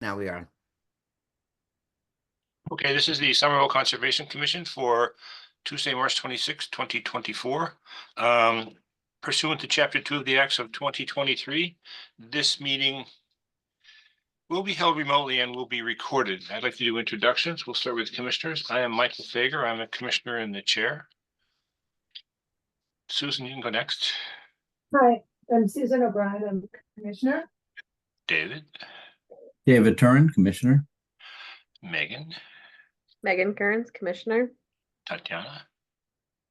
Now we are. Okay, this is the Somerville Conservation Commission for Tuesday, March 26, 2024. Pursuant to Chapter 2 of the Acts of 2023, this meeting will be held remotely and will be recorded. I'd like to do introductions. We'll start with commissioners. I am Michael Fager. I'm a commissioner and the chair. Susan, you can go next. Hi, I'm Susan O'Brien. I'm commissioner. David. David Turin, commissioner. Megan. Megan Kearns, commissioner. Tatiana.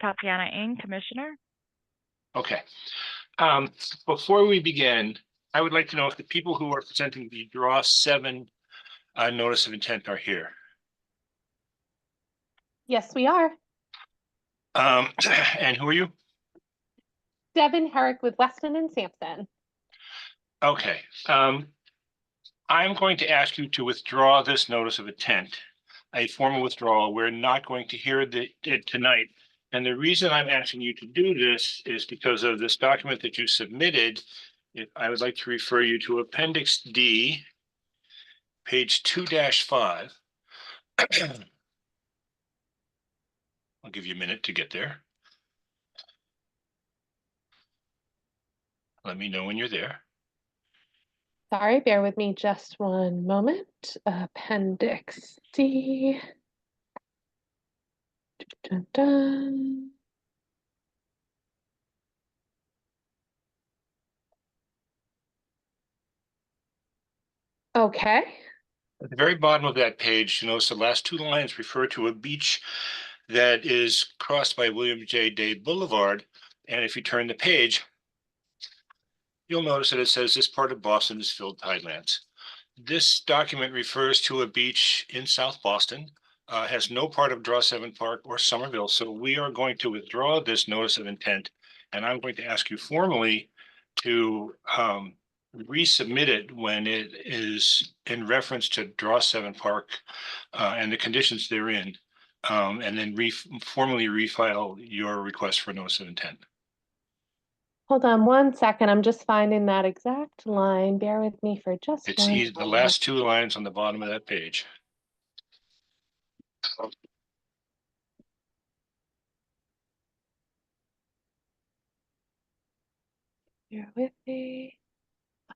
Tatiana Ng, commissioner. Okay. Before we begin, I would like to know if the people who are presenting the Draw 7 notice of intent are here. Yes, we are. And who are you? Devin Herrick with Weston and Sampson. Okay. I'm going to ask you to withdraw this notice of intent, a formal withdrawal. We're not going to hear it tonight. And the reason I'm asking you to do this is because of this document that you submitted. I would like to refer you to Appendix D, page 2-5. I'll give you a minute to get there. Let me know when you're there. Sorry, bear with me just one moment. Appendix D. Dun, dun. Okay. At the very bottom of that page, you notice the last two lines refer to a beach that is crossed by William J. Day Boulevard. And if you turn the page, you'll notice that it says this part of Boston is filled tidelands. This document refers to a beach in South Boston, has no part of Draw 7 Park or Somerville. So we are going to withdraw this notice of intent, and I'm going to ask you formally to resubmit it when it is in reference to Draw 7 Park and the conditions therein, and then formally refile your request for notice of intent. Hold on one second. I'm just finding that exact line. Bear with me for just It's one the moment. last two lines on the bottom of that page. Bear with me.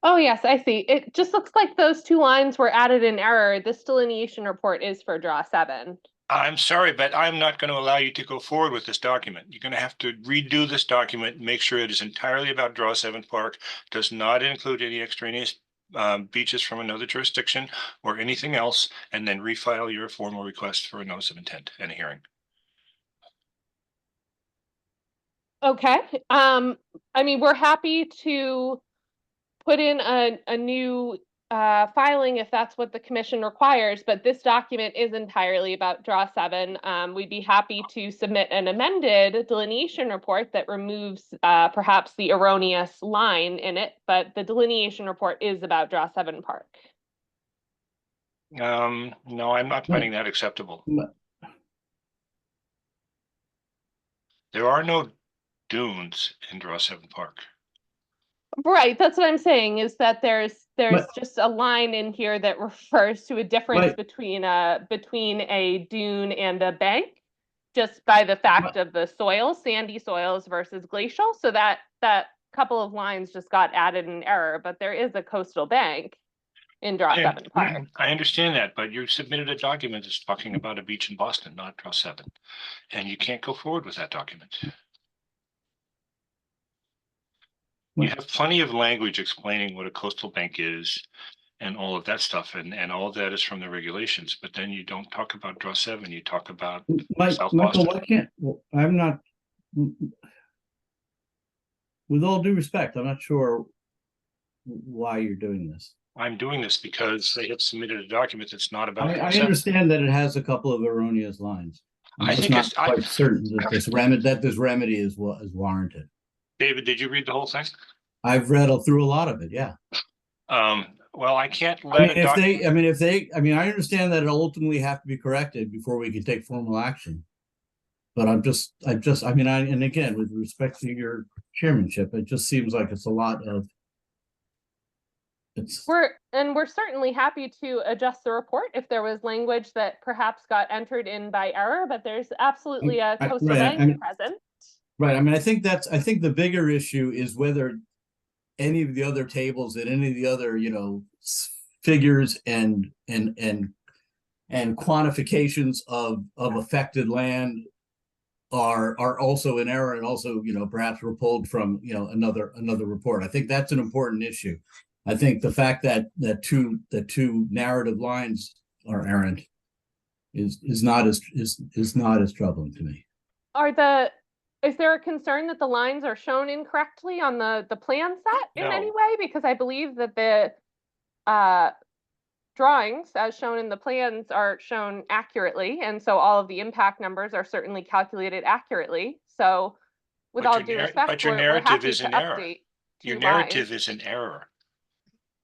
Oh, yes, I see. It just looks like those two lines were added in error. This delineation report is for Draw 7. I'm sorry, but I'm not going to allow you to go forward with this document. You're going to have to redo this document, make sure it is entirely about Draw 7 Park, does not include any extraneous beaches from another jurisdiction or anything else, and then refile your formal request for a notice of intent and a hearing. Okay. I mean, we're happy to put in a new filing if that's what the commission requires, but this document is entirely about Draw 7. We'd be happy to submit an amended delineation report that removes perhaps the erroneous line in it, but the delineation report is about Draw 7 Park. No, I'm not finding that acceptable. There are no dunes in Draw 7 Park. Right, that's what I'm saying, is that there's just a line in here that refers to a difference between a dune and a bank, just by the fact of the soil, sandy soils versus glacial. So that couple of lines just got added in error, but there is a coastal bank in Draw 7 Park. I understand that, but you submitted a document that's talking about a beach in Boston, not Draw 7, and you can't go forward with that document. You have plenty of language explaining what a coastal bank is and all of that stuff, and all of that is from the regulations, but then you don't talk about Draw 7, you talk about South Michael, Boston. why can't, I'm not, with all due respect, I'm not sure why you're doing this. I'm doing this because they have submitted a document that's not about I understand that it has a couple of erroneous lines. I think not quite certain that this remedy is warranted. David, did you read the whole thing? I've read through a lot of it, yeah. Well, I can't let I understand that it'll ultimately have to be corrected before we can take formal action. But and again, with respect to your chairmanship, it just seems like it's a lot of It's, We're certainly happy to adjust the report if there was language that perhaps got entered in by error, but there's absolutely a coastal right, bank present. right. I mean, I think the bigger issue is whether any of the other tables and any of the other, figures and quantifications of affected land are also in error, and also, perhaps were pulled from, another report. I think that's an important issue. I think the fact that the two narrative lines are errant is not as troubling to me. Is there a concern that the lines are shown incorrectly on the plan set in any No. way? Because I believe that the drawings as shown in the plans are shown accurately, and so all of the impact numbers are certainly calculated accurately. So with But all your due narr- respect, but your we're narrative happy is to in error. update Your two narrative lines. is in error.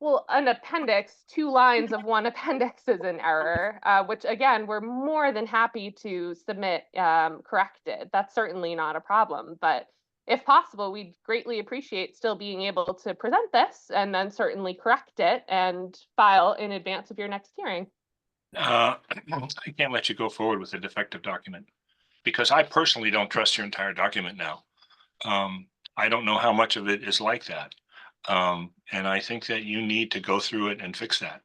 Well, an appendix, 2 lines of one appendix is an error, which again, we're more than happy to submit corrected. That's certainly not a problem, but if possible, we'd greatly appreciate still being able to present this and then certainly correct it and file in advance of your next hearing. I can't let you go forward with a defective document because I personally don't trust your entire document now. I don't know how much of it is like that. And I think that you need to go through it and fix that.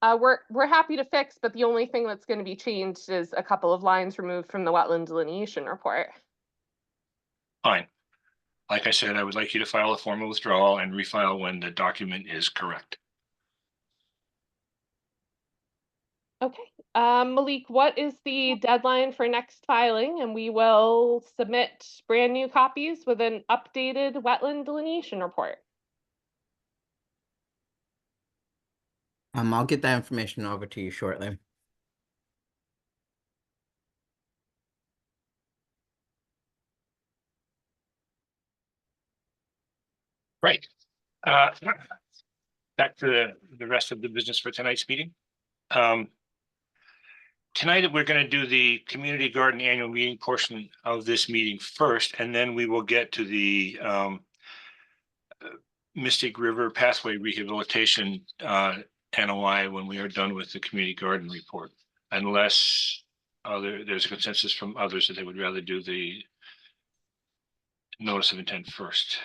We're happy to fix, but the only thing that's going to be changed is a couple of lines removed from the wetland delineation report. Fine. Like I said, I would like you to file a formal withdrawal and refile when the document is correct. Okay, Malik, what is the deadline for next filing? And we will submit brand new copies with an updated wetland delineation report. I'll get that information over to you shortly. Right. Back to the rest of the business for tonight's meeting. Tonight, we're going to do the community garden annual meeting portion of this meeting first, and then we will get to the Mystic River Pathway Rehabilitation NOI when we are done with the community garden report, unless there's a consensus from others that they would rather do the notice of intent first.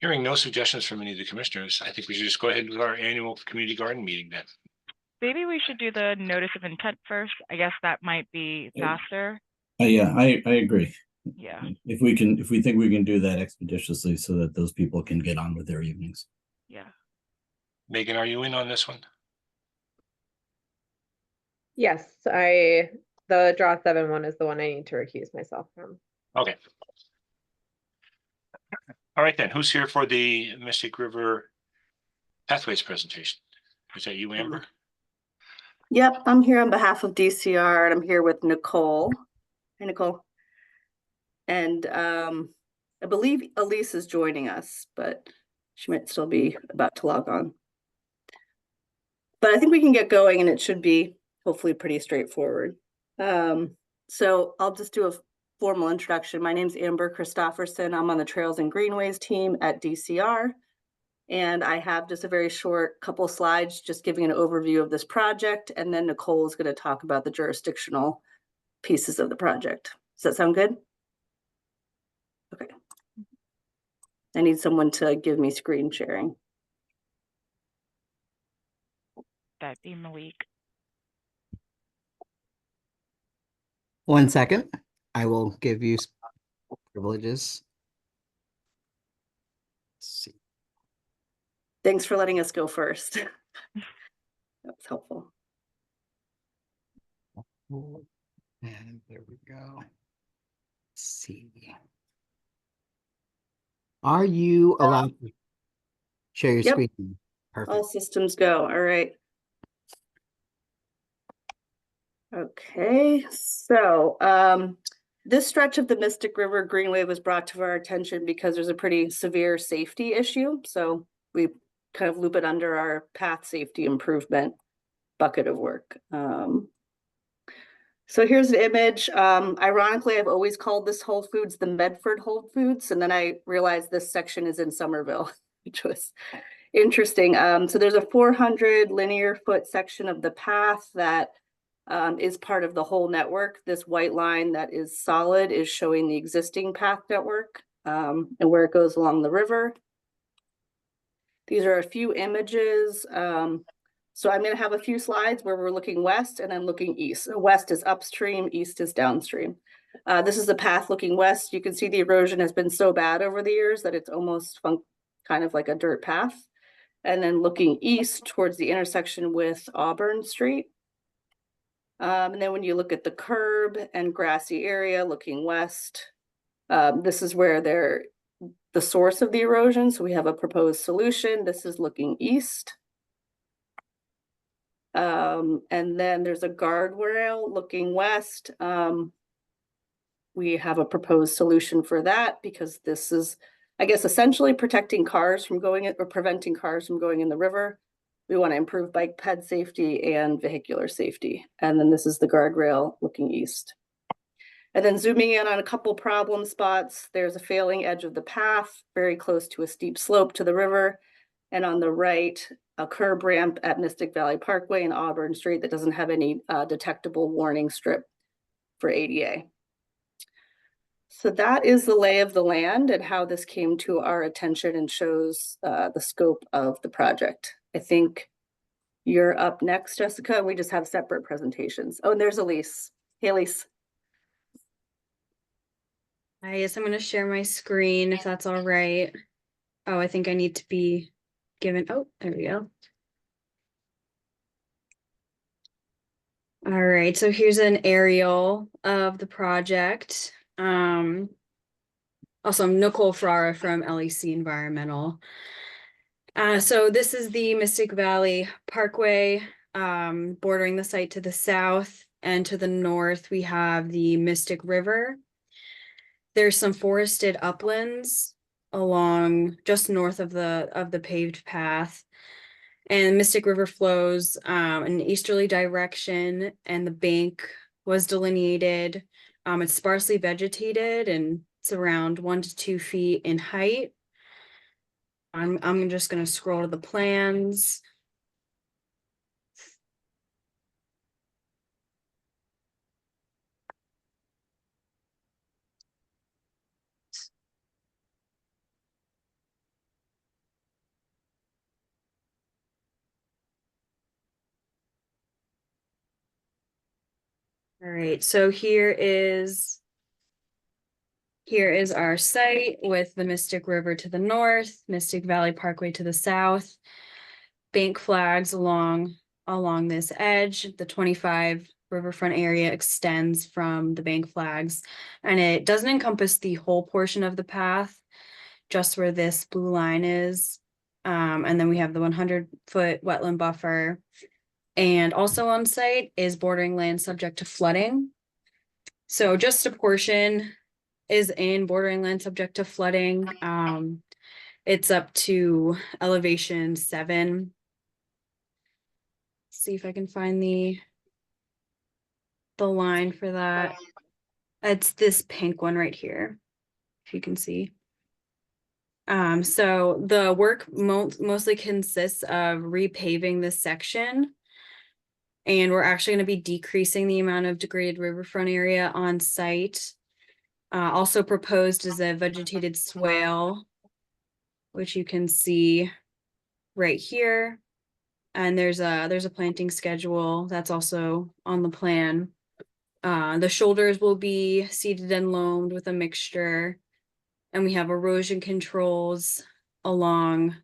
Hearing no suggestions from any of the commissioners, I think we should just go ahead with our annual community garden meeting then. Maybe we should do the notice of intent first. I guess that might be faster. Yeah, I agree. Yeah. If we think we can do that expeditiously so that those people can get on with their evenings. Yeah. Megan, are you in on this one? Yes, the draw 7 one is the one I need to recuse myself from. Okay. All right then, who's here for the Mystic River Pathways presentation? Is that you, Amber? Yep, I'm here on behalf of DCR, and I'm here with Nicole. Hey, Nicole. And I believe Elise is joining us, but she might still be about to log on. But I think we can get going, and it should be hopefully pretty straightforward. So I'll just do a formal introduction. My name's Amber Christofferson. I'm on the Trails and Greenways team at DCR. And I have just a very short couple slides just giving an overview of this project. And then Nicole is going to talk about the jurisdictional pieces of the project. Does that sound good? Okay. I need someone to give me screen sharing. That'd be Malik. 1 second. I will give you privileges. Let's see. Thanks for letting us go first. That was helpful. And there we go. Let's see. Are you allowed to share your Yep. screen? Perfect. All systems go. All right. Okay, so this stretch of the Mystic River Greenway was brought to our attention because there's a pretty severe safety issue. So we kind of loop it under our path safety improvement bucket of work. So here's an image. Ironically, I've always called this Whole Foods the Medford Whole Foods, and then I realized this section is in Somerville, which was interesting. So there's a 400 linear foot section of the path that is part of the whole network. This white line that is solid is showing the existing path network and where it goes along the river. These are a few images. So I'm going to have a few slides where we're looking west and then looking east. So west is upstream, east is downstream. This is the path looking west. You can see the erosion has been so bad over the years that it's almost kind of like a dirt path. And then looking east towards the intersection with Auburn Street. And then when you look at the curb and grassy area looking west, this is where the source of the erosion. So we have a proposed solution. This is looking east. And then there's a guardrail looking west. We have a proposed solution for that because this is, I guess, essentially protecting cars from going or preventing cars from going in the river. We want to improve bike ped safety and vehicular safety. And then this is the guardrail looking east. And then zooming in on a couple problem spots, there's a failing edge of the path, very close to a steep slope to the river. And on the right, a curb ramp at Mystic Valley Parkway and Auburn Street that doesn't have any detectable warning strip for ADA. So that is the lay of the land and how this came to our attention and shows the scope of the project. I think you're up next, Jessica. We just have separate presentations. Oh, and there's Elise. Hey, Elise. Hi, yes, I'm going to share my screen if that's all right. Oh, I think I need to be given. Oh, there we go. All right, so here's an aerial of the project. Also, I'm Nicole Frara from LEC Environmental. So this is the Mystic Valley Parkway, bordering the site to the south, and to the north we have the Mystic River. There's some forested uplands along just north of the paved path, and Mystic River flows in an easterly direction, and the bank was delineated. It's sparsely vegetated and it's around 1 to 2 feet in height. I'm just going to scroll to the plans. All right, so here is our site with the Mystic River to the north, Mystic Valley Parkway to the south, bank flags along this edge. The 25 riverfront area extends from the bank flags, and it doesn't encompass the whole portion of the path, just where this blue line is. And then we have the 100-foot wetland buffer. And also on site is bordering land subject to flooding. So just a portion is in bordering land subject to flooding. It's up to elevation 7. See if I can find the line for that. It's this pink one right here, if you can see. So the work mostly consists of repaving this section. And we're actually going to be decreasing the amount of degraded riverfront area on site. Also proposed is a vegetated swale, which you can see right here. And there's a planting schedule that's also on the plan. The shoulders will be seeded and loamed with a mixture. And we have erosion controls along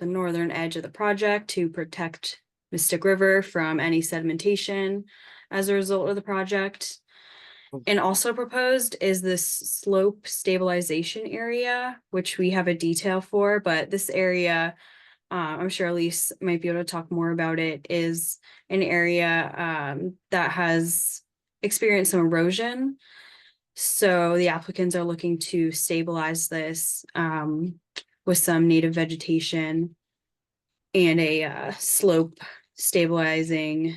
the northern edge of the project to protect Mystic River from any sedimentation as a result of the project. And also proposed is this slope stabilization area, which we have a detail for, but this area, I'm sure Elise might be able to talk more about it, is an area that has experienced some erosion. So the applicants are looking to stabilize this with some native vegetation. and a slope stabilizing.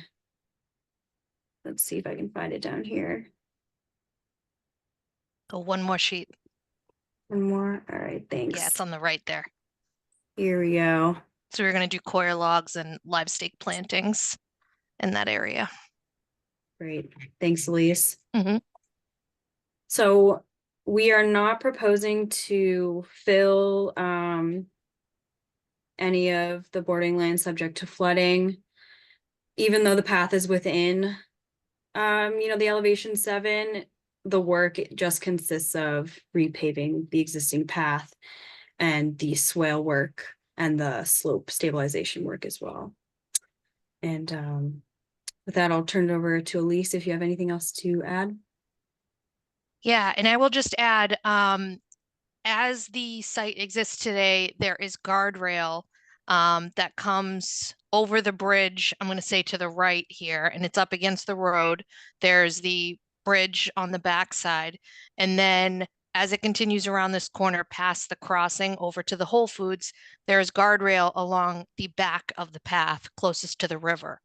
Let's see if I can find it down here. Go one more sheet. One more. All right, thanks. Yeah, it's on the right there. Here we go. So we're going to do coir logs and live stake plantings in that area. Great. Thanks, Elise. Mhm. So we are not proposing to fill any of the boarding land subject to flooding, even though the path is within the elevation 7. The work just consists of repaving the existing path and the swale work and the slope stabilization work as well. And with that, I'll turn it over to Elise if you have anything else to add. Yeah, and I will just add, as the site exists today, there is guardrail that comes over the bridge, I'm going to say to the right here, and it's up against the road. There's the bridge on the backside, and then as it continues around this corner past the crossing over to the Whole Foods, there's guardrail along the back of the path closest to the river.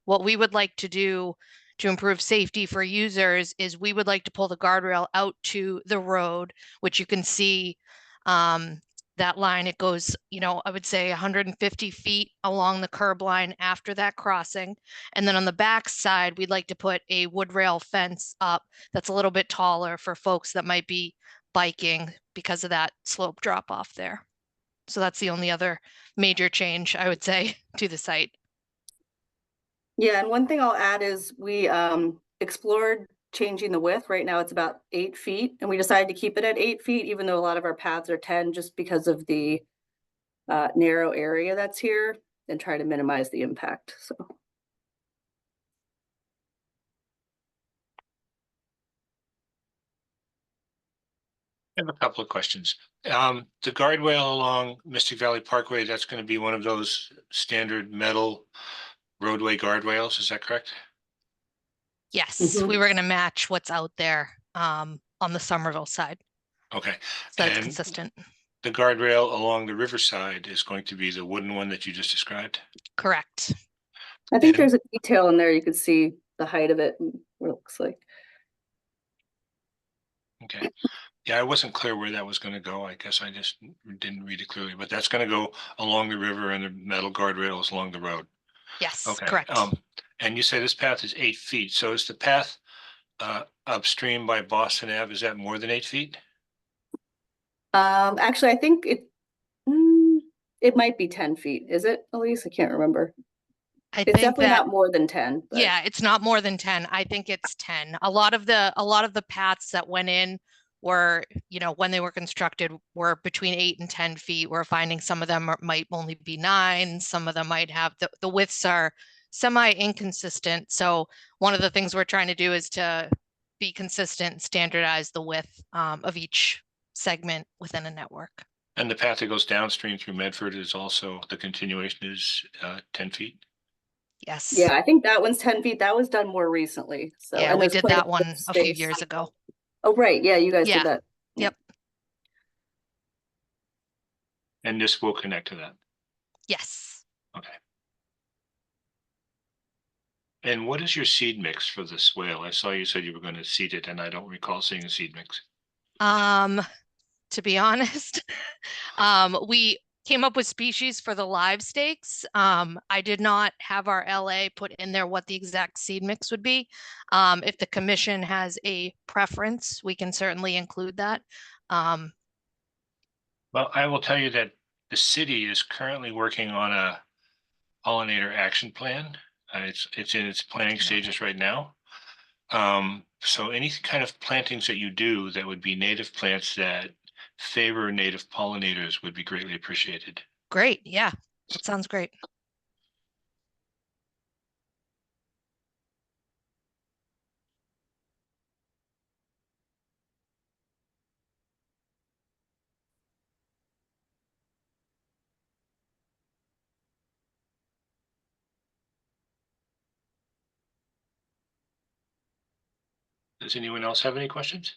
What we would like to do to improve safety for users is we would like to pull the guardrail out to the road, which you can see that line. It goes, I would say 150 feet along the curb line after that crossing. And then on the back side, we'd like to put a wood rail fence up that's a little bit taller for folks that might be biking because of that slope drop off there. So that's the only other major change I would say to the site. Yeah, and one thing I'll add is we explored changing the width. Right now it's about 8 feet, and we decided to keep it at 8 feet, even though a lot of our paths are 10, just because of the narrow area that's here, and try to minimize the impact. So. I have a couple of questions. The guardrail along Mystic Valley Parkway, that's going to be one of those standard metal roadway guardrails, is that correct? Yes, Mhm. we were going to match what's out there on the Somerville side. Okay. So that's And consistent. the guardrail along the riverside is going to be the wooden one that you just described? Correct. I think And- there's a detail in there. You can see the height of it and what it looks like. Okay. Yeah, I wasn't clear where that was going to go. I guess I just didn't read it clearly, but that's going to go along the river and the metal guardrails along the road. Yes, Okay. correct. And you say this path is 8 feet. So is the path upstream by Boston Ave, is that more than 8 feet? Actually, I think it might be 10 feet. Is it, Elise? I can't remember. I It's think definitely that, not more than 10. But... yeah, it's not more than 10. I think it's 10. A lot of the paths that went in were, when they were constructed, were between 8 and 10 feet. We're finding some of them might only be 9. Some of them might have the widths are semi inconsistent. So one of the things we're trying to do is to be consistent and standardize the width of each segment within a network. And the path that goes downstream through Medford is also, the continuation is 10 feet? Yes. Yeah, I think that one's 10 feet. That was done more recently. So Yeah, and we there's did quite that bit one of a few space. years ago. Oh, right. Yeah, you guys Yeah. did that. Yep. And this will connect to that? Yes. Okay. And what is your seed mix for the swale? I saw you said you were going to seed it, and I don't recall seeing a seed mix. To be honest, we came up with species for the live stakes. I did not have our LA put in there what the exact seed mix would be. If the commission has a preference, we can certainly include that. Well, I will tell you that the city is currently working on a pollinator action plan. It's in its planning stages right now. So any kind of plantings that you do that would be native plants that favor native pollinators would be greatly appreciated. Great. Yeah, that sounds great. Does anyone else have any questions?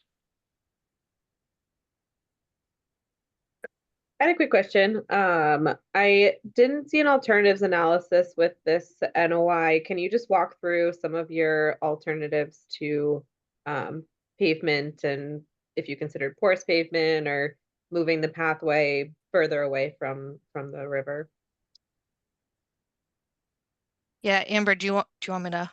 I had a quick question. I didn't see an alternatives analysis with this NOI. Can you just walk through some of your alternatives to pavement, and if you considered porous pavement or moving the pathway further away from the river? Yeah, Amber, do you want me to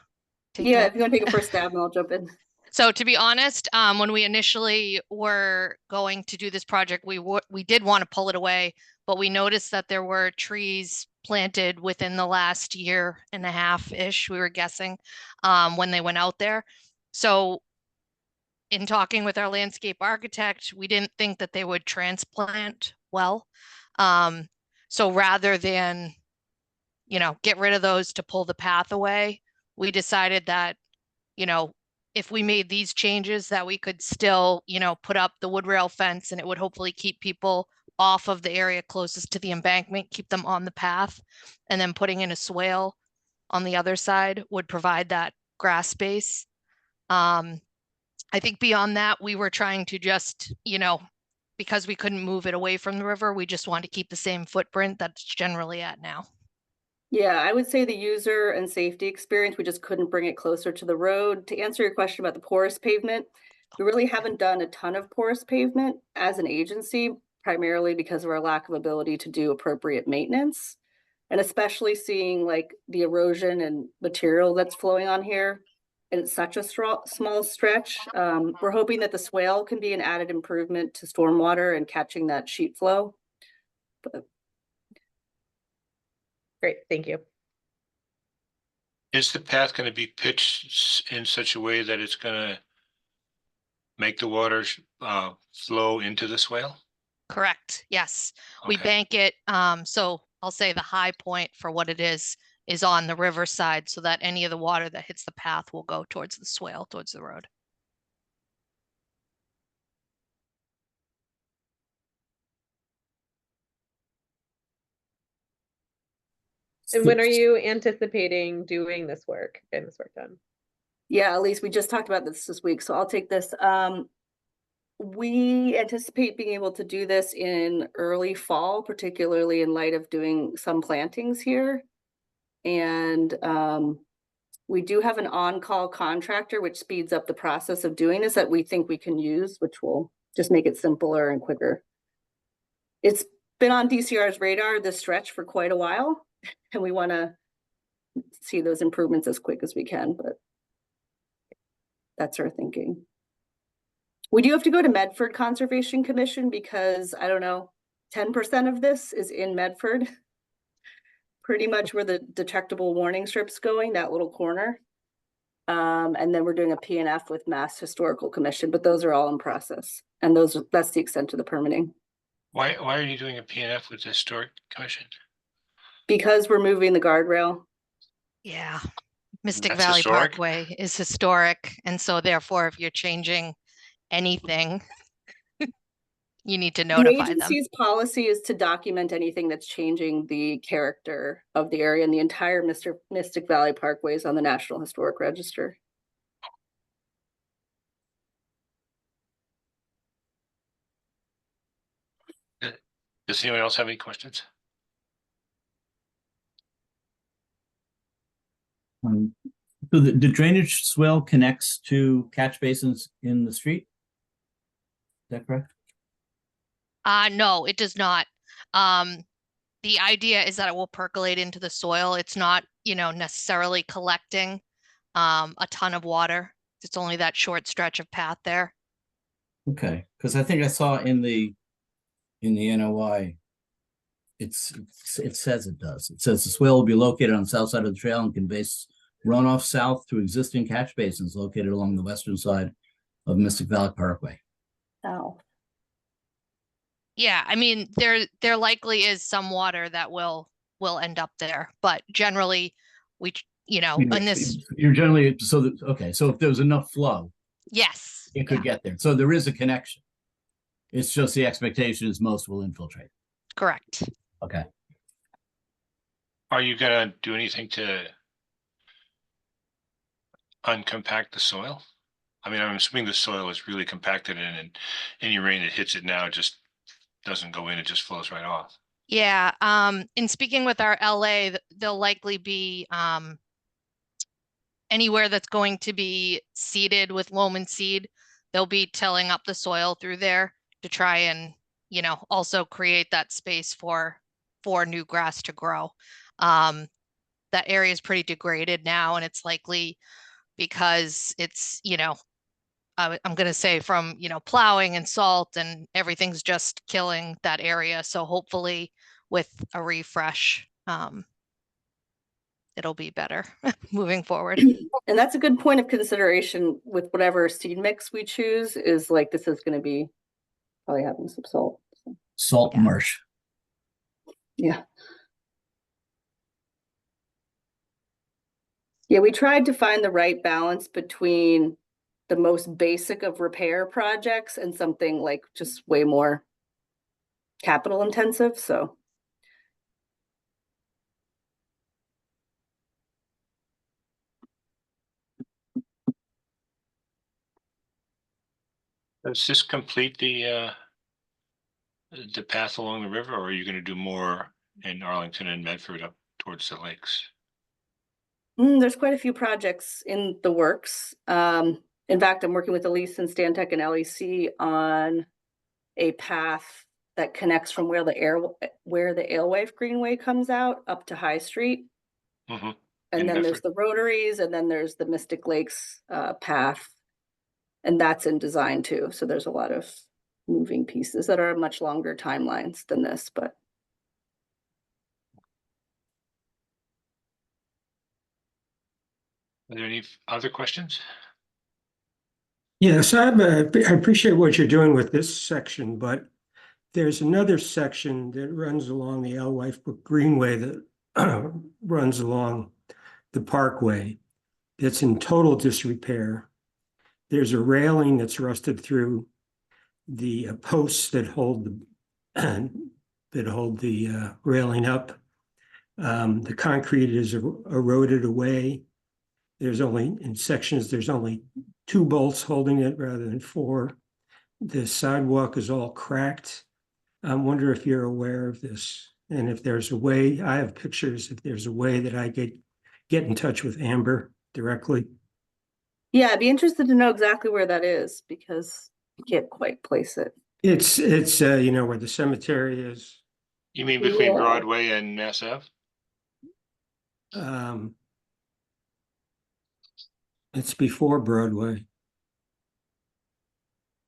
take Yeah, that? if you want to take a first stab, and I'll jump in. So to be honest, when we initially were going to do this project, we did want to pull it away, but we noticed that there were trees planted within the last year and a half-ish, we were guessing, when they went out there. So in talking with our landscape architect, we didn't think that they would transplant well. So rather than, get rid of those to pull the path away, we decided that, if we made these changes, that we could still, put up the wood rail fence, and it would hopefully keep people off of the area closest to the embankment, keep them on the path, and then putting in a swale on the other side would provide that grass space. I think beyond that, we were trying to just, because we couldn't move it away from the river, we just wanted to keep the same footprint that's generally at now. Yeah, I would say the user and safety experience, we just couldn't bring it closer to the road. To answer your question about the porous pavement, we really haven't done a ton of porous pavement as an agency, primarily because of our lack of ability to do appropriate maintenance. And especially seeing like the erosion and material that's flowing on here, and it's such a small stretch. We're hoping that the swale can be an added improvement to stormwater and catching that sheet flow. But Great, thank you. Is the path going to be pitched in such a way that it's going to make the water flow into the swale? Correct. Yes. We Okay. bank it. So I'll say the high point for what it is on the riverside, so that any of the water that hits the path will go towards the swale, towards the road. And when are you anticipating doing this work, getting this work done? yeah, at least we just talked about this week, so I'll take this. We anticipate being able to do this in early fall, particularly in light of doing some plantings here. And we do have an on-call contractor, which speeds up the process of doing this, that we think we can use, which will just make it simpler and quicker. It's been on DCR's radar, this stretch, for quite a while, and we want to see those improvements as quick as we can, but that's our thinking. We do have to go to Medford Conservation Commission because, I don't know, 10% of this is in Medford. Pretty much where the detectable warning strip's going, that little corner. And then we're doing a PNF with Mass Historical Commission, but those are all in process. And that's the extent of the permitting. Why are you doing a PNF with the Historic Commission? Because we're moving the guardrail. Yeah. Mystic That's Valley historic? Parkway is historic. And so therefore, if you're changing anything, you need to notify The them. agency's policy is to document anything that's changing the character of the area, and the entire Mystic Valley Parkway is on the National Historic Register. Does anyone else have any questions? So the drainage swell connects to catch basins in the street? Is that correct? No, it does not. The idea is that it will percolate into the soil. It's not, necessarily collecting a ton of water. It's only that short stretch of path there. Okay, because I think I saw in the NOI, it says it does. It says the swale will be located on the south side of the trail and conveys runoff south to existing catch basins located along the western side of Mystic Valley Parkway. Oh. Yeah, I mean, there likely is some water that will end up there, but generally we, in this, You're generally, okay, so if there was enough flow, yes, it could get there. So there is a connection. It's just the expectation is most will infiltrate. correct. Okay. Are you gonna do anything to uncompact the soil? I mean, I'm assuming the soil is really compacted, and any rain that hits it now just doesn't go in, it just flows right off. Yeah, in speaking with our LA, they'll likely be anywhere that's going to be seeded with loam and seed, they'll be tilling up the soil through there to try and, you know, also create that space for new grass to grow. That area is pretty degraded now, and it's likely because it's, you know, I'm going to say from, you know, plowing and salt and everything's just killing that area. So hopefully with a refresh, it'll be better moving forward. And that's a good point of consideration with whatever seed mix we choose, is like, this is gonna be probably having some salt. So, Salt Yeah. marsh. yeah. Yeah, we tried to find the right balance between the most basic of repair projects and something like just way more capital intensive, so. Does this complete the path along the river, or are you gonna do more in Arlington and Medford up towards the lakes? There's quite a few projects in the works. In fact, I'm working with Elise and Stantec and LEC on a path that connects from where the Alewife Greenway comes out up to High Street. Mhm. And In then there's Medford. the Rotaries, and then there's the Mystic Lakes path. And that's in design too. So there's a lot of moving pieces that are much longer timelines than this, but. Are there any other questions? Yes, I appreciate what you're doing with this section, but there's another section that runs along the Alewife Brook Greenway that runs along the Parkway. It's in total disrepair. There's a railing that's rusted through the posts that hold the railing up. The concrete is eroded away. There's only, in sections, there's only 2 bolts holding it rather than 4. The sidewalk is all cracked. I wonder if you're aware of this, and if there's a way, I have pictures, if there's a way that I get in touch with Amber directly. Yeah, I'd be interested to know exactly where that is, because I can't quite place it. It's you know, where the cemetery is. You mean between Yeah. Broadway and Mass Ave? It's before Broadway.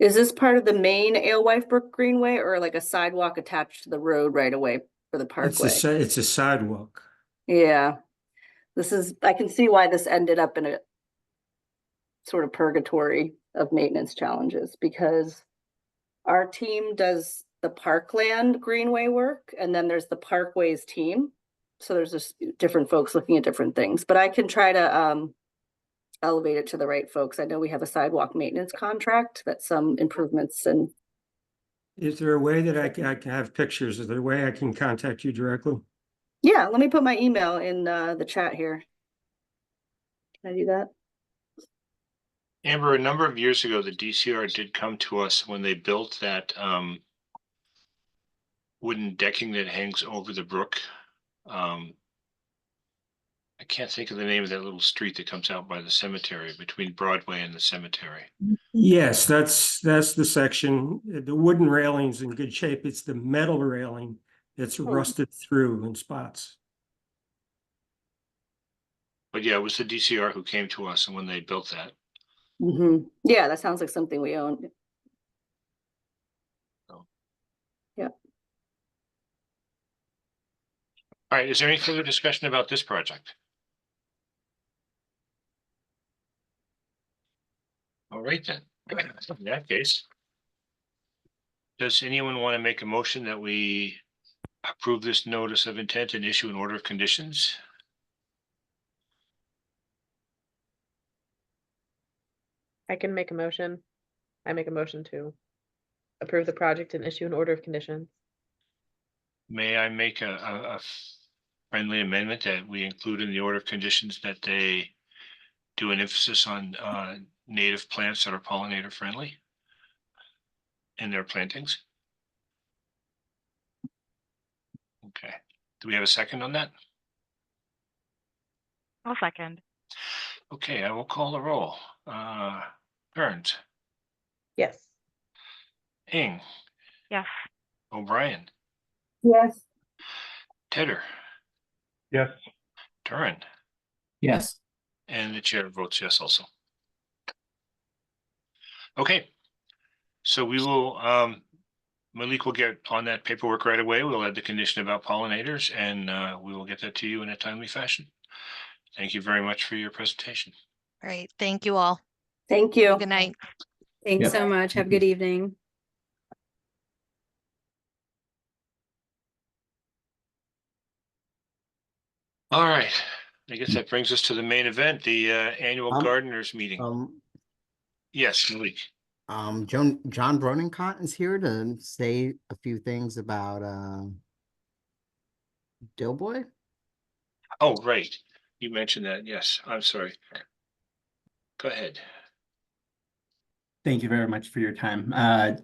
Is this part of the main Alewife Brook Greenway, or like a sidewalk attached to the road right away for the Parkway? It's a sidewalk. Yeah, I can see why this ended up in a sort of purgatory of maintenance challenges, because our team does the Parkland Greenway work, and then there's the Parkways team. So there's just different folks looking at different things, but I can try to elevate it to the right folks. I know we have a sidewalk maintenance contract that some improvements and. Is there a way that I can have pictures? Is there a way I can contact you directly? Yeah, let me put my email in the chat here. Can I do that? Amber, a number of years ago, the DCR did come to us when they built that wooden decking that hangs over the brook. I can't think of the name of that little street that comes out by the cemetery, between Broadway and the cemetery. Yes, that's the section. The wooden railing's in good shape. It's the metal railing that's rusted through in spots. But yeah, it was the DCR who came to us when they built that. Yeah, that sounds like something we own. Oh. Yeah. All right, is there any further discussion about this project? All right, then. In that case, does anyone want to make a motion that we approve this notice of intent and issue an order of conditions? I can make a motion. I make a motion to approve the project and issue an order of conditions. May I make a friendly amendment that we include in the order of conditions that they do an emphasis on native plants that are pollinator friendly in their plantings? Okay. Do we have a second on that? I'll second. Okay, I will call the roll. Burns, Yes. Ing, Yes. O'Brien, Yes, Tedder, Yes. Turin, Yes. and the chair votes yes also. Okay, so we will, Malik will get on that paperwork right away. We'll add the condition about pollinators and we will get that to you in a timely fashion. Thank you very much for your presentation. All right, thank you all. Thank you. Good night. Thanks Yep. so much. Have a Thank you. good evening. All right, I guess that brings us to the main event, the annual Um, gardeners meeting. Yes, Malik. John Bronincott is here to say a few things about Doughboy. Oh, right. You mentioned that. Yes, I'm sorry. Go ahead. Thank you very much for your time.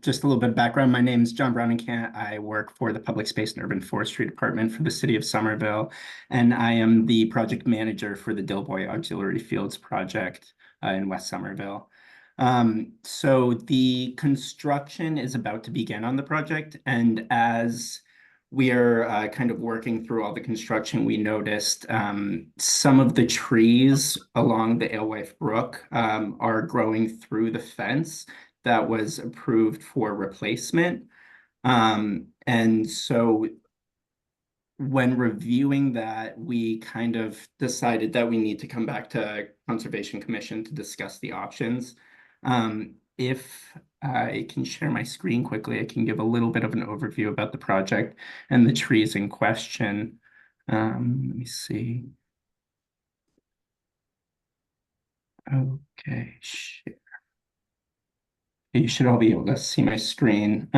Just a little bit of background. My name is John Bronincott. I work for the Public Space and Urban Forestry Department for the City of Somerville, and I am the project manager for the Doughboy Auxiliary Fields project in West Somerville. So the construction is about to begin on the project, and as we are kind of working through all the construction, we noticed some of the trees along the Alewife Brook are growing through the fence that was approved for replacement. And so when reviewing that, we kind of decided that we need to come back to Conservation Commission to discuss the options. If I can share my screen quickly, I can give a little bit of an overview about the project and the trees in question. Let me see. Okay, share. You should all be able to see my screen.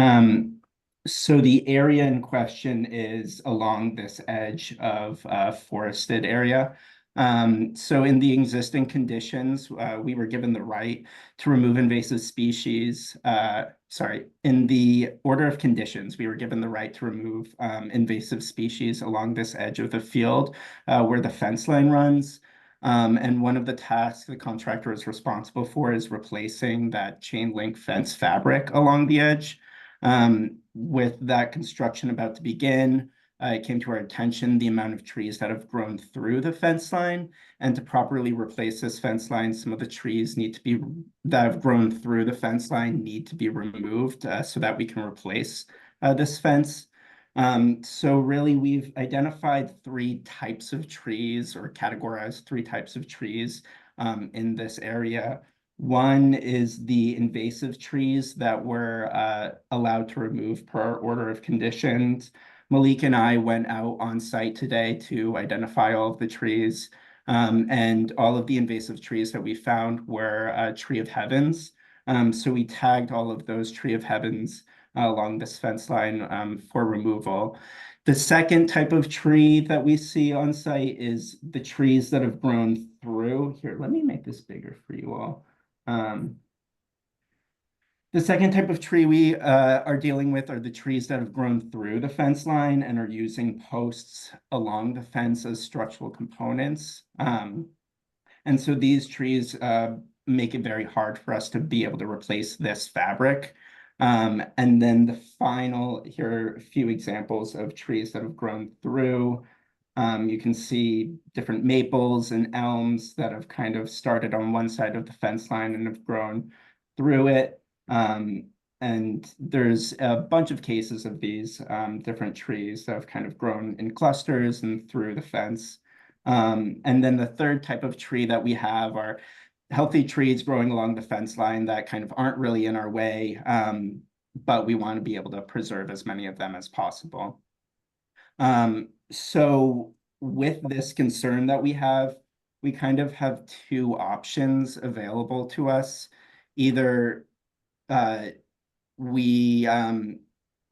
So the area in question is along this edge of forested area. So in the existing conditions, we were given the right to remove invasive species. In the order of conditions, we were given the right to remove invasive species along this edge of the field where the fence line runs. And one of the tasks the contractor is responsible for is replacing that chain link fence fabric along the edge. With that construction about to begin, it came to our attention the amount of trees that have grown through the fence line, and to properly replace this fence line, some of the trees that have grown through the fence line need to be removed so that we can replace this fence. So really we've identified 3 types of trees, or categorized 3 types of trees in this area. One is the invasive trees that were allowed to remove per our order of conditions. Malik and I went out on site today to identify all of the trees, and all of the invasive trees that we found were Tree of Heavens. So we tagged all of those Tree of Heavens along this fence line for removal. The second type of tree that we see on site is the trees that have grown through. Here, let me make this bigger for you all. The second type of tree we are dealing with are the trees that have grown through the fence line and are using posts along the fence as structural components. And so these trees make it very hard for us to be able to replace this fabric. And then the final, here are a few examples of trees that have grown through. You can see different maples and elms that have kind of started on one side of the fence line and have grown through it. And there's a bunch of cases of these different trees that have kind of grown in clusters and through the fence. And then the third type of tree that we have are healthy trees growing along the fence line that kind of aren't really in our way, but we want to be able to preserve as many of them as possible. So with this concern that we kind of have 2 options available to us. Either we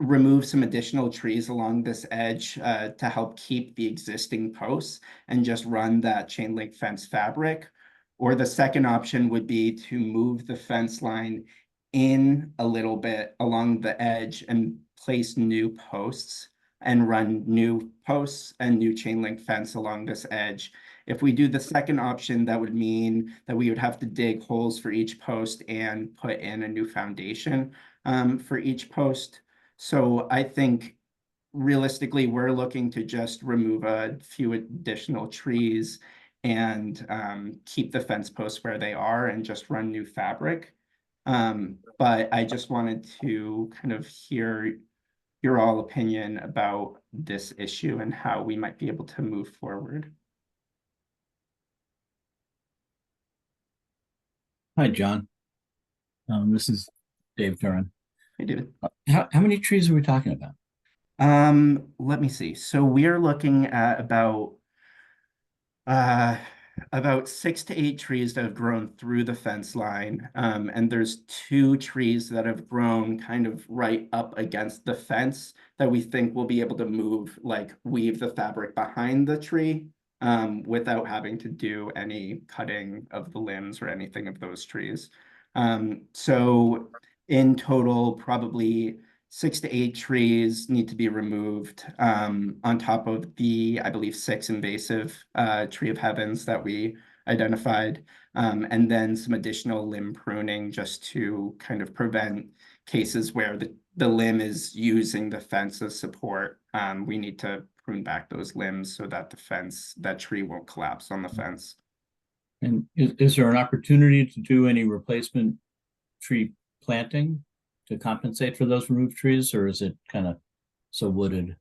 remove some additional trees along this edge to help keep the existing posts and just run that chain link fence fabric. Or the second option would be to move the fence line in a little bit along the edge and place new posts and run new posts and new chain link fence along this edge. If we do the second option, that would mean that we would have to dig holes for each post and put in a new foundation for each post. So I think realistically, we're looking to just remove a few additional trees and keep the fence posts where they are and just run new fabric. But I just wanted to kind of hear your all opinion about this issue and how we might be able to move forward. Hi, John. This is Dave Curran. Hey, David. How many trees are we talking about? Let me see. So we're looking at about 6 to 8 trees that have grown through the fence line. And there's 2 trees that have grown kind of right up against the fence that we think will be able to move, like weave the fabric behind the tree, without having to do any cutting of the limbs or anything of those trees. So in total, probably 6 to 8 trees need to be removed, on top of the, I believe, 6 invasive tree of heavens that we identified, and then some additional limb pruning just to kind of prevent cases where the limb is using the fence as support. We need to prune back those limbs so that that tree won't collapse on the fence. And is there an opportunity to do any replacement tree planting to compensate for those removed trees, or is it kind of so wooded?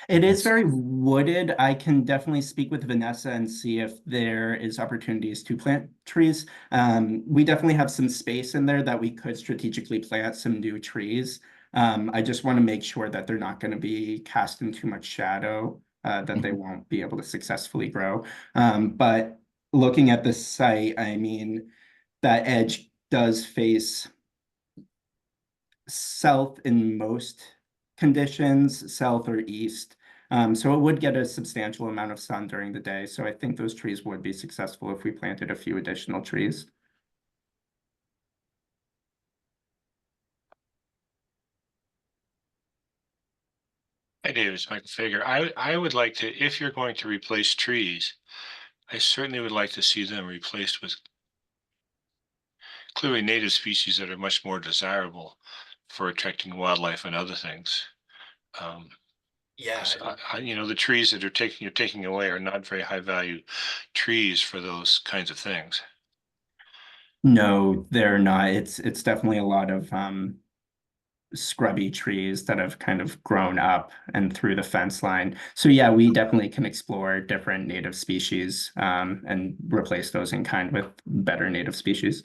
It is very wooded. I can definitely speak with Vanessa and see if there is opportunities to plant trees. We definitely have some space in there that we could strategically plant some new trees. I just want to make sure that they're not going to be cast in too much shadow, that they won't be able to successfully grow. But looking at the site, I mean, that edge does face south in most conditions, south or east. So it would get a substantial amount of sun during the day. So I think those trees would be successful if we planted a few additional trees. Hey, David, it's Michael Fager. I would like to, if you're going to replace trees, I certainly would like to see them replaced with clearly native species that are much more desirable for attracting wildlife and other things. Yeah. So you know, the trees that you're taking away are not very high value trees for those kinds of things. No, they're not. It's definitely a lot of scrubby trees that have kind of grown up and through the fence line. So yeah, we definitely can explore different native species and replace those in kind with better native species.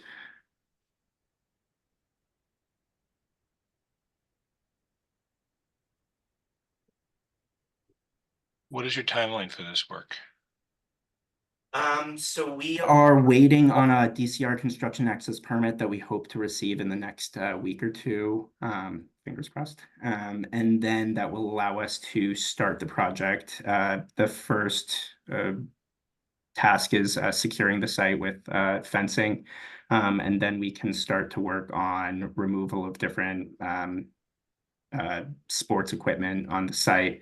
What is your timeline for this work? So we are waiting on a DCR construction access permit that we hope to receive in the next week or two, fingers crossed. And then that will allow us to start the project. The first task is securing the site with fencing, and then we can start to work on removal of different sports equipment on the site.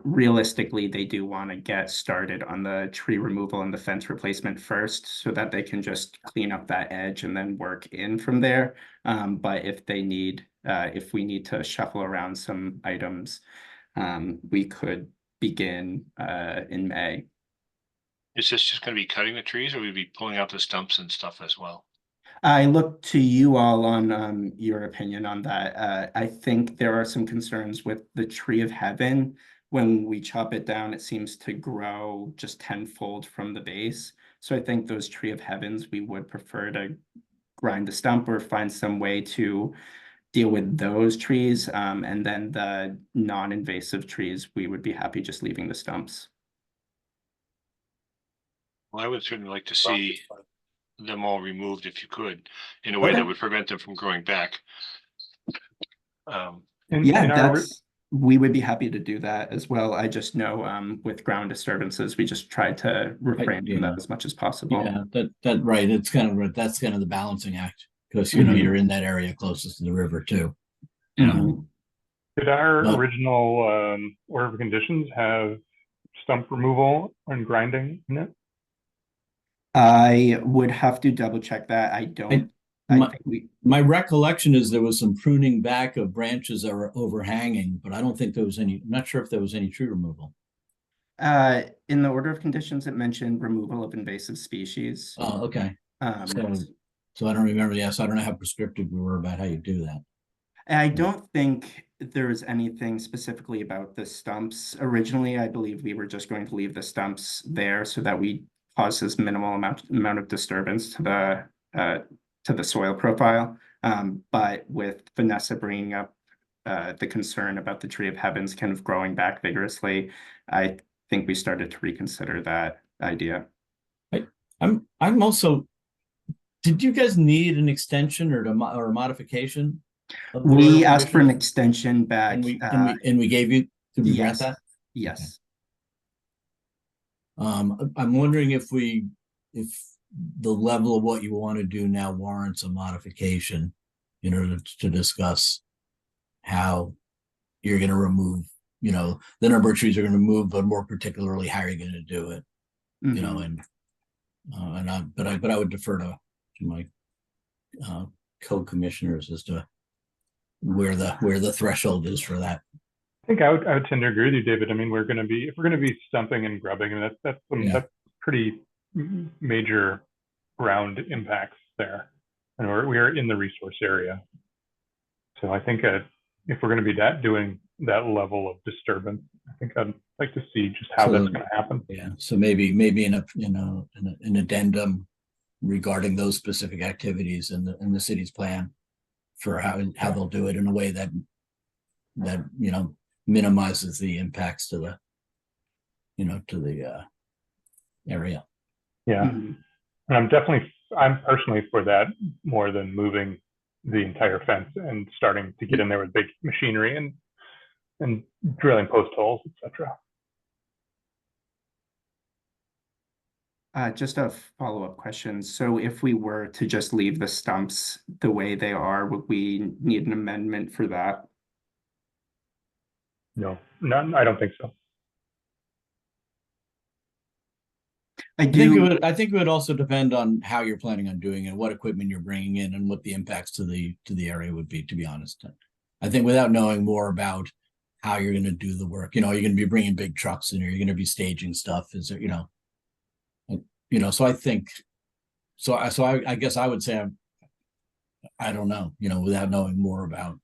Realistically, they do want to get started on the tree removal and the fence replacement first so that they can just clean up that edge and then work in from there. But if we need to shuffle around some items, we could begin in May. Is this just going to be cutting the trees, or will we be pulling out the stumps and stuff as well? I look to you all on your opinion on that. I think there are some concerns with the tree of heaven. When we chop it down, it seems to grow just tenfold from the base. So I think those tree of heavens, we would prefer to grind the stump or find some way to deal with those trees. And then the non-invasive trees, we would be happy just leaving the stumps. Well, I would certainly like to see them all removed if you could, in a way that would prevent them from growing back. We would be happy to do that as well. I just know with ground disturbances, we just try to refrain from that as much as possible. Yeah, that right. It's that's kind of the balancing act, because you know you're in that area closest to the river too. You know. Did our No. original order of conditions have stump removal and grinding in it? I would have to double check that. I don't. I think we. My recollection is there was some pruning back of branches that were overhanging, but I don't think there was any, I'm not sure if there was any tree removal. In the order of conditions, it mentioned removal of invasive species. Oh, okay. Um, So I don't remember, yes, I don't know how prescriptive we were about how you do that. I don't think there was anything specifically about the stumps. Originally, I believe we were just going to leave the stumps there so that we cause this minimal amount of disturbance to the soil profile. But with Vanessa bringing up the concern about the tree of heavens kind of growing back vigorously, I think we started to reconsider that idea. I'm also, did you guys need an extension or a modification? We asked for an extension back. And we gave you, did we grant Yes. that? Yes. I'm wondering if the level of what you want to do now warrants a modification in order to discuss how you're going to remove, the number of trees you're going to move, but more particularly how you're going to do it, but I would defer to my co-commissioners as to where the threshold is for that. I think I would tend to agree with you, David. I mean, if we're going to be stumping and grubbing, and that's pretty major ground impacts there, and we are in the resource area. So I think if we're going to be doing that level of disturbance, I think I'd like to see just how that's going to happen. Yeah. So maybe in an addendum regarding those specific activities in the city's plan for how they'll do it in a way that minimizes the impacts to the area. Yeah. And I'm personally for that more than moving the entire fence and starting to get in there with big machinery and drilling post holes, etc. Just a follow-up question. So if we were to just leave the stumps the way they are, would we need an amendment for that? No, I don't think so. I think it would also depend on how you're planning on doing it, what equipment you're bringing in, and what the impacts to the area would be. To be honest, I think without knowing more about how you're going to do the work, you're going to be bringing big trucks in, or you're going to be staging stuff. Is there, so I think, I guess I would say I don't know, without knowing more about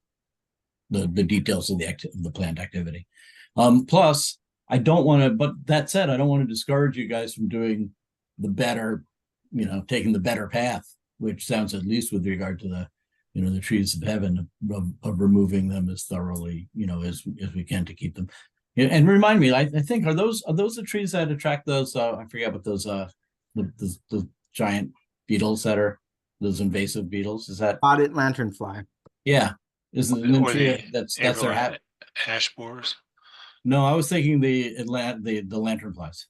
the details of the planned activity. Plus, I don't want to, but that said, I don't want to discourage you guys from doing the better, taking the better path, which sounds, at least with regard to the trees of heaven, of removing them as thoroughly, as we can to keep them. And remind me, I think, are those the trees that attract those, I forget what those, the giant beetles that are, those invasive beetles, is that? Spotted lanternfly. Yeah. Isn't it Or tree the that's their hat? ash borers. No, I was thinking the lanternflies.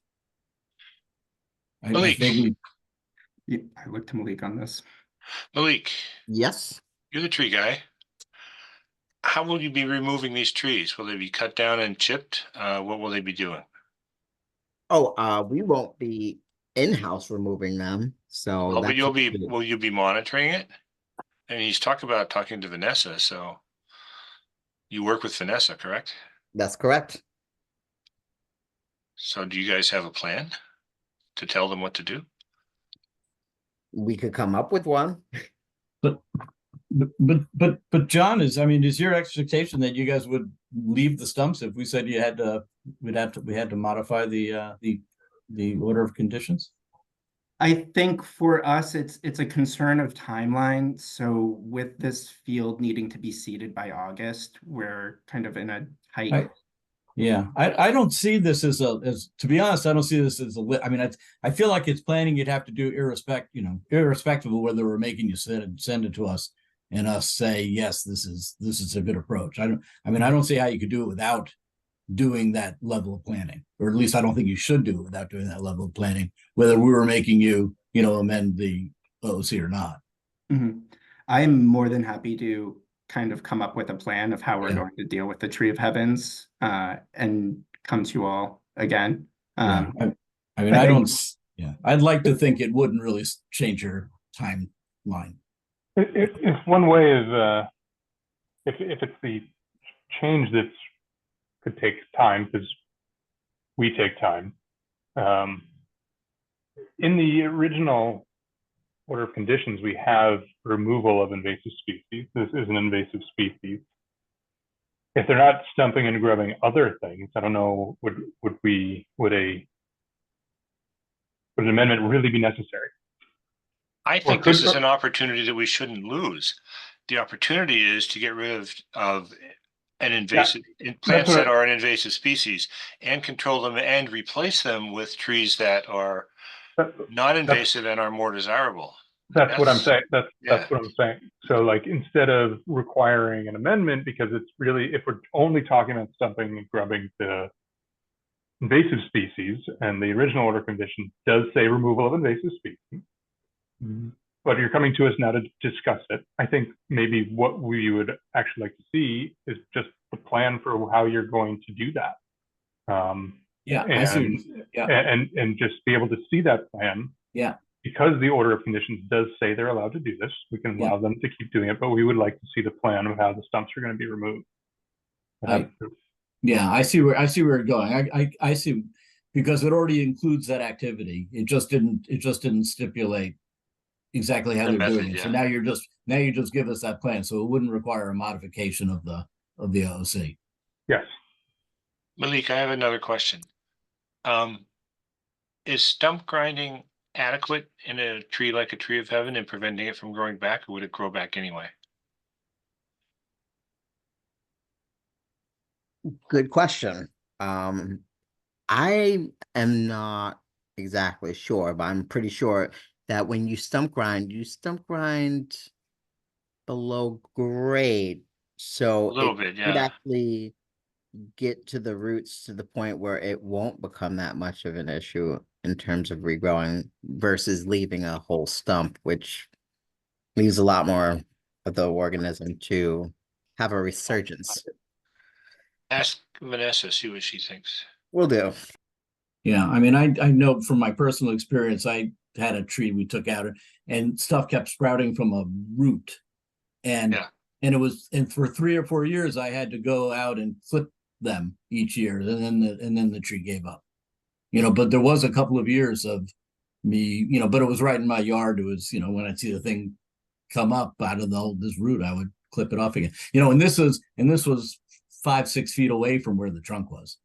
Malik. I look to Malik on this. Malik, Yes. you're the tree guy. How will you be removing these trees? Will they be cut down and chipped? What will they be doing? Oh, we won't be in-house removing them. So Well, but that's will you be monitoring it? And he's talking to Vanessa, so you work with Vanessa, correct? That's correct. So do you guys have a plan to tell them what to do? We could come up with one. But John, is your expectation that you guys would leave the stumps if we said we had to modify the order of conditions? I think for us, it's a concern of timeline. So with this field needing to be seeded by August, we're kind of in a tight. I don't see this as to be honest, I don't see this as I feel like it's planning you'd have to do irrespective of whether we're making you send it to us and us say, yes, this is a good approach. I don't see how you could do it without doing that level of planning, or at least I don't think you should do it without doing that level of planning, whether we were making you, amend the OC or not. I'm more than happy to kind of come up with a plan of how we're Yeah. going to deal with the tree of heavens, and come to you all again. Yeah, I mean, I I think- don't, yeah, I'd like to think it wouldn't really change your timeline. If one way is, if it's the change that could take time, because we take time. In the original order of conditions, we have removal of invasive species. This is an invasive species. If they're not stumping and grubbing other things, I don't know, would an amendment really be necessary? I think this is an opportunity that we shouldn't lose. The opportunity is to get rid of an invasive plants that are an invasive species and control them and replace them with trees that are not invasive and are more desirable. That's what I'm saying. That's yeah. what I'm saying. So like, instead of requiring an amendment, because it's really, if we're only talking about stumping and grubbing the invasive species, and the original order condition does say removal of invasive species, but you're coming to us now to discuss it. I think maybe what we would actually like to see is just the plan for how you're going to do that. Yeah, and, I see. Yeah, and just be able to see that plan. Yeah. Because the order of conditions does say they're allowed to do this, we can allow them to keep doing it, but we would like to see the plan of how the stumps are going to be removed. Yeah, I see where you're going. I see, because it already includes that activity. It just didn't stipulate exactly how they're doing it. So now you just give us that plan, so it wouldn't require a modification of the OOC. Yes. Malik, I have another question. Is stump grinding adequate in a tree like a tree of heaven and preventing it from growing back, or would it grow back anyway? Good question. I am not exactly sure, but I'm pretty sure that when you stump grind below grade. So A little it bit, would yeah. actually get to the roots to the point where it won't become that much of an issue in terms of regrowing versus leaving a whole stump, which leaves a lot more of the organism to have a resurgence. Ask Vanessa, see what she thinks. Will do. Yeah, I mean, I know from my personal experience, I had a tree we took out and stuff kept sprouting from a root. And for 3 or 4 years, I had to go out and clip them each year, and then the tree gave up. But there was a couple of years of me, but it was right in my yard. It was, when I'd see the thing come up out of this root, I would clip it off again. And this was 5-6 feet away from where the trunk was.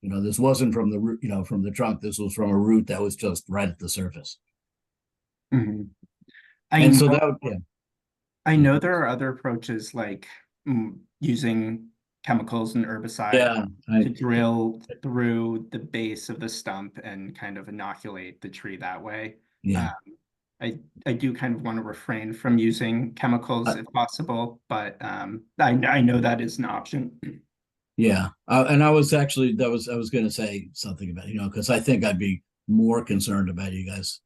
This wasn't from the root, from the trunk. This was from a root that was just right at the surface. I know there are other approaches like using chemicals and herbicides to drill through the base of the stump and kind of inoculate the tree that way. Yeah. I do kind of want to refrain from using chemicals if possible, but I know that is an option. Yeah, and I was going to say something about because I think I'd be more concerned about you guys,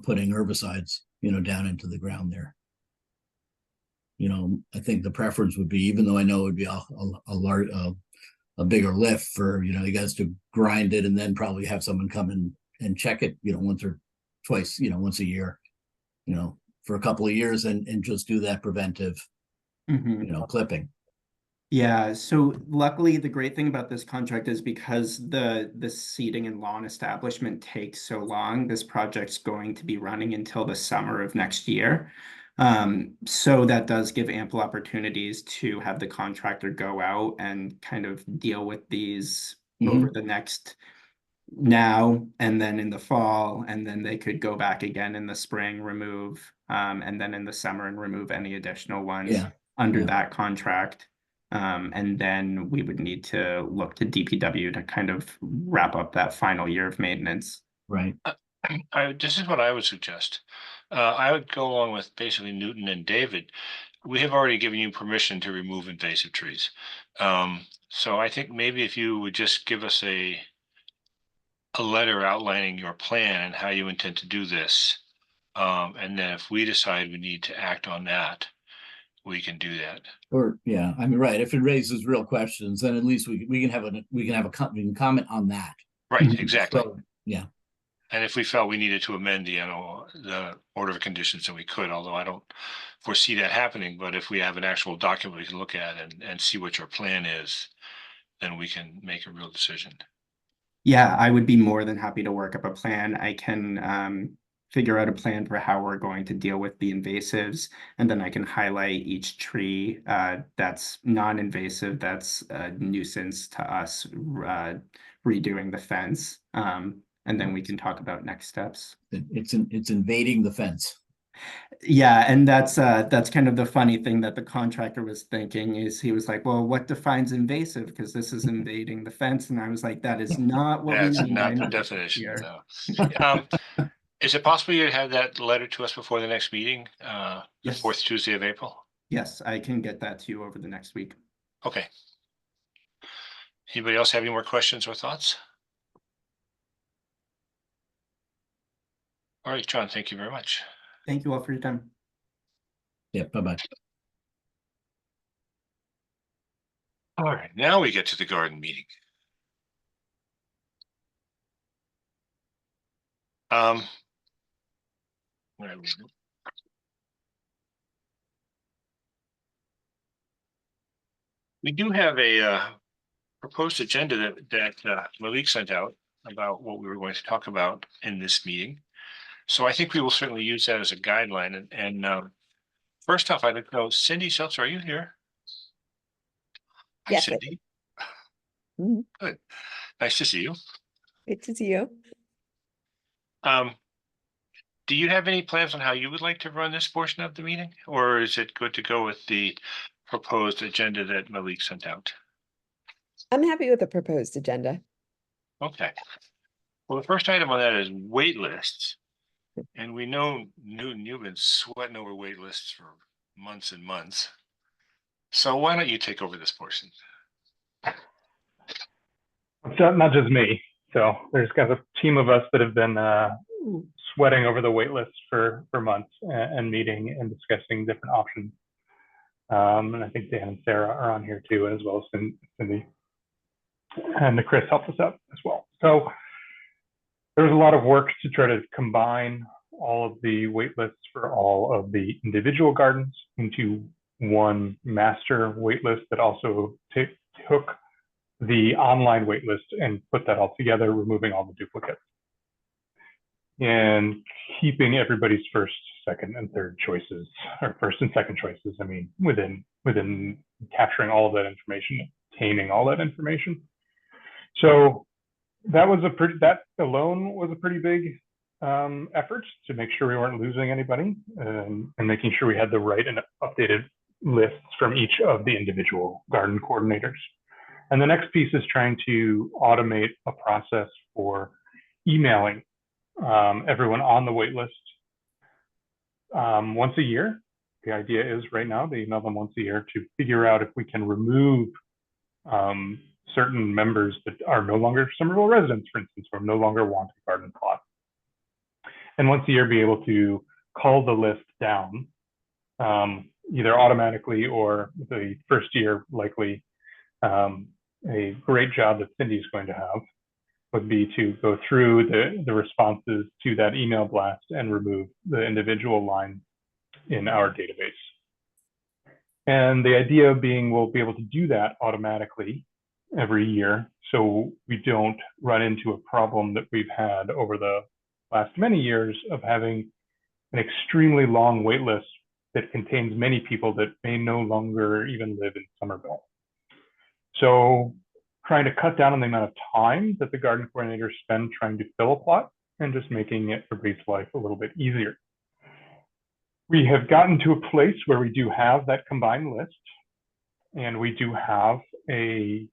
putting herbicides, down into the ground there. I think the preference would be, even though I know it would be a bigger lift for you guys to grind it and then probably have someone come in and check it, once or twice, once a year, for a couple of years and just do that preventive, clipping. Yeah, so luckily the great thing about this contract is because the seeding and lawn establishment takes so long, this project's going to be running until the summer of next year. So that does give ample opportunities to have the contractor go out and kind of deal with these over the next now and then in the fall, and then they could go back again in the spring, remove, and then in the summer and remove any additional ones under that contract. And then we would need to look to DPW to kind of wrap up that final year of maintenance. Right. This is what I would suggest. I would go along with basically Newton and David. We have already given you permission to remove invasive trees. So I think maybe if you would just give us a letter outlining your plan and how you intend to do this. And then if we decide we need to act on that, we can do that. Or, yeah, I mean, right, if it raises real questions, then at least we can comment on that. Right, exactly. So, yeah. And if we felt we needed to amend the order of conditions, then we could, although I don't foresee that happening. But if we have an actual document we can look at and see what your plan is, then we can make a real decision. Yeah, I would be more than happy to work up a plan. I can figure out a plan for how we're going to deal with the invasives, and then I can highlight each tree that's non-invasive, that's a nuisance to us, redoing the fence. And then we can talk about next steps. It's invading the fence. Yeah, and that's kind of the funny thing that the contractor was thinking is he was like, well, what defines invasive? Because this is invading the fence. And I was like, that is not what That's we mean not by the definition. here. No. Is it possible you have that letter to us before the next meeting, the Yes. 4th Tuesday of April? Yes, I can get that to you over the next week. Okay. Anybody else have any more questions or thoughts? All right, John, thank you very much. Thank you all for your time. Yeah, bye-bye. All right, now we get to the garden meeting. Where are we? We do have a proposed agenda that Malik sent out about what we were going to talk about in this meeting. So I think we will certainly use that as a guideline. And first off, I'd like to know, Cindy Seltzer, are you here? Hi, Yes. Cindy. Mhm. Good. Nice to see you. Good to see you. Do you have any plans on how you would like to run this portion of the meeting? Or is it good to go with the proposed agenda that Malik sent out? I'm happy with the proposed agenda. Okay. Well, the first item on that is wait lists. And we know, Newton, you've been sweating over wait lists for months and months. So why don't you take over this portion? It's not just me. So there's kind of a team of us that have been sweating over the wait list for months and meeting and discussing different options. And I think Dan and Sarah are on here too, as well as Cindy. And Chris helped us out as well. So there was a lot of work to try to combine all of the wait lists for all of the individual gardens into one master wait list that also took the online wait list and put that all together, removing all the duplicates and keeping everybody's first, second, and third choices, or first and second choices. I mean, within capturing all of that information, obtaining all that information. So that alone was a pretty big effort to make sure we weren't losing anybody and making sure we had the right and updated lists from each of the individual garden coordinators. And the next piece is trying to automate a process for emailing everyone on the wait list once a year. The idea is right now they email them once a year to figure out if we can remove certain members that are no longer Somerville residents, for instance, or no longer want a garden plot. And once a year be able to call the list down, either automatically or the first year likely. A great job that Cindy's going to have would be to go through the responses to that email blast and remove the individual line in our database. And the idea being we'll be able to do that automatically every year, so we don't run into a problem that we've had over the last many years of having an extremely long wait list that contains many people that may no longer even live in Somerville. So trying to cut down on the amount of time that the garden coordinators spend trying to fill a plot and just making everybody's life a little bit easier. We have gotten to a place where we do have that combined list, and we do have in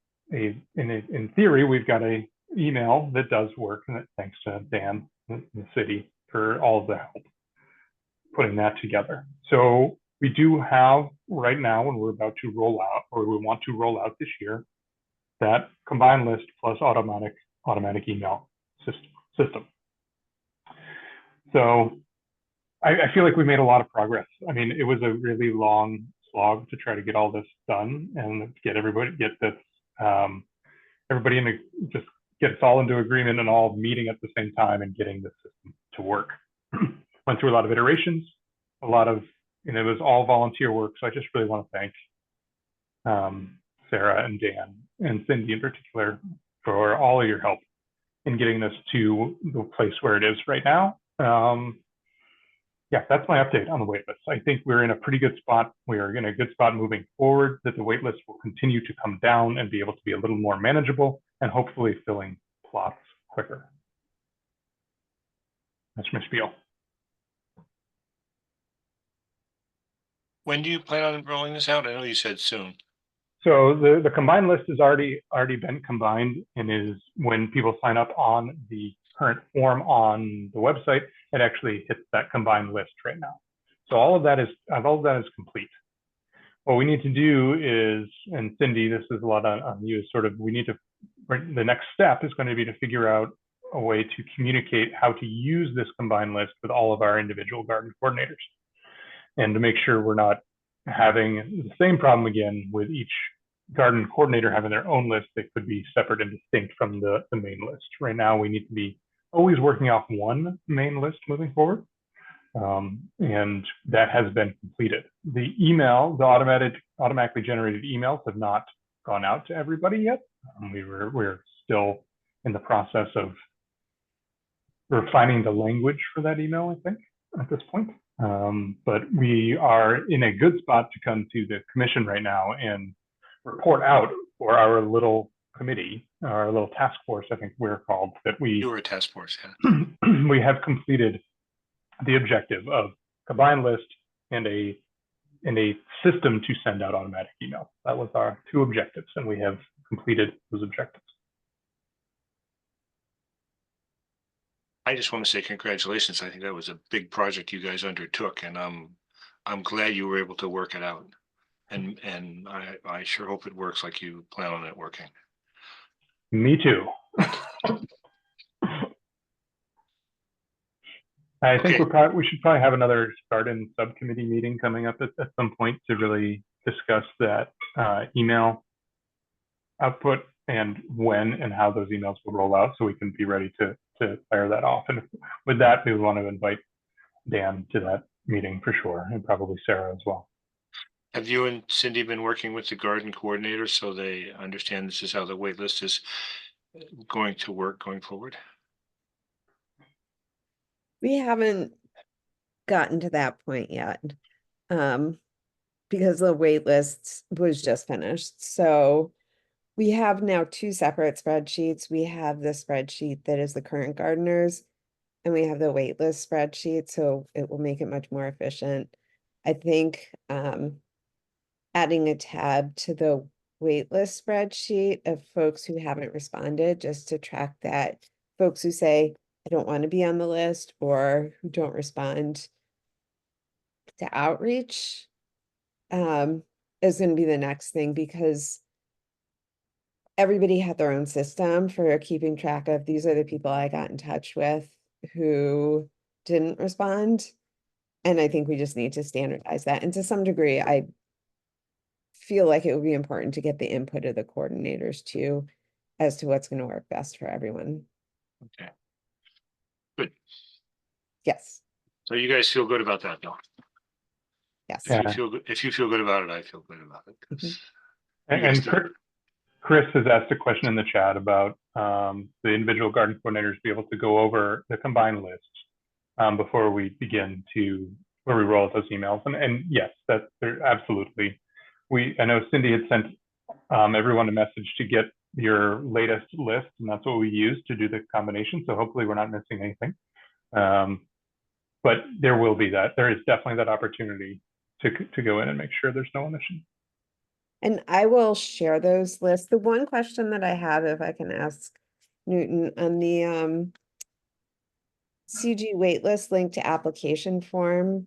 theory, we've got a email that does work, and thanks to Dan and the city for all of the help putting that together. So we do have right now, and we're about to roll out, or we want to roll out this year, that combined list plus automatic email system. So I feel like we made a lot of progress. I mean, it was a really long slog to try to get all this done and everybody just get us all into agreement and all meeting at the same time and getting the system to work. Went through a lot of iterations, it was all volunteer work. So I just really want to thank Sarah and Dan and Cindy in particular for all of your help in getting this to the place where it is right now. Yeah, that's my update on the waitlist. I think we're in a pretty good spot. We are in a good spot moving forward, that the waitlist will continue to come down and be able to be a little more manageable and hopefully filling plots quicker. That's my spiel. When do you plan on rolling this out? I know you said soon. So the combined list has already been combined, and is when people sign up on the current form on the website, it actually hits that combined list right now. So all of that is complete. What we need to do is, and Cindy, this is a lot on you, is the next step is going to be to figure out a way to communicate how to use this combined list with all of our individual garden coordinators, and to make sure we're not having the same problem again with each garden coordinator having their own list that could be separate and distinct from the main list. Right now, we need to be always working off one main list moving forward. And that has been completed. The email, the automatically generated emails have not gone out to everybody yet. We're still in the process of refining the language for that email, I think, at this point. But we are in a good spot to come to the commission right now and report out for our little committee, our little task force, I think we're called, that You were a task force, yeah. We have completed the objective of combined list and a system to send out automatic email. That was our 2 objectives, and we have completed those objectives. I just want to say congratulations. I think that was a big project you guys undertook, and I'm glad you were able to work it out. And I sure hope it works like you plan on it working. Me too. I think we should probably have another start-in subcommittee meeting coming up at some point to really discuss that email output and when and how those emails will roll out, so we can be ready to fire that off. And with that, we want to invite Dan to that meeting for sure, and probably Sarah as well. Have you and Cindy been working with the garden coordinators so they understand this is how the wait list is going to work going forward? We haven't gotten to that point yet, because the wait list was just finished. So we have now 2 separate spreadsheets. We have the spreadsheet that is the current gardeners, and we have the wait list spreadsheet, so it will make it much more efficient. I think adding a tab to the wait list spreadsheet of folks who haven't responded, just to track that, folks who say, I don't want to be on the list, or who don't respond to outreach, is going to be the next thing, because everybody had their own system for keeping track of, these are the people I got in touch with who didn't respond. And I think we just need to standardize that. And to some degree, I feel like it would be important to get the input of the coordinators too, as to what's going to work best for everyone. Okay. Good. Yes. So you guys feel good about that, though? Yes. If you feel good about it, I feel good about it. And Chris has asked a question in the chat about the individual garden coordinators be able to go over the combined list before we begin where we roll out those emails. And yes, that's absolutely. I know Cindy had sent everyone a message to get your latest list, and that's what we use to do the combination. So hopefully we're not missing anything. But there will be that. There is definitely that opportunity to go in and make sure there's no omission. And I will share those lists. The one question that I have, if I can ask Newton, on the CG waitlist link to application form,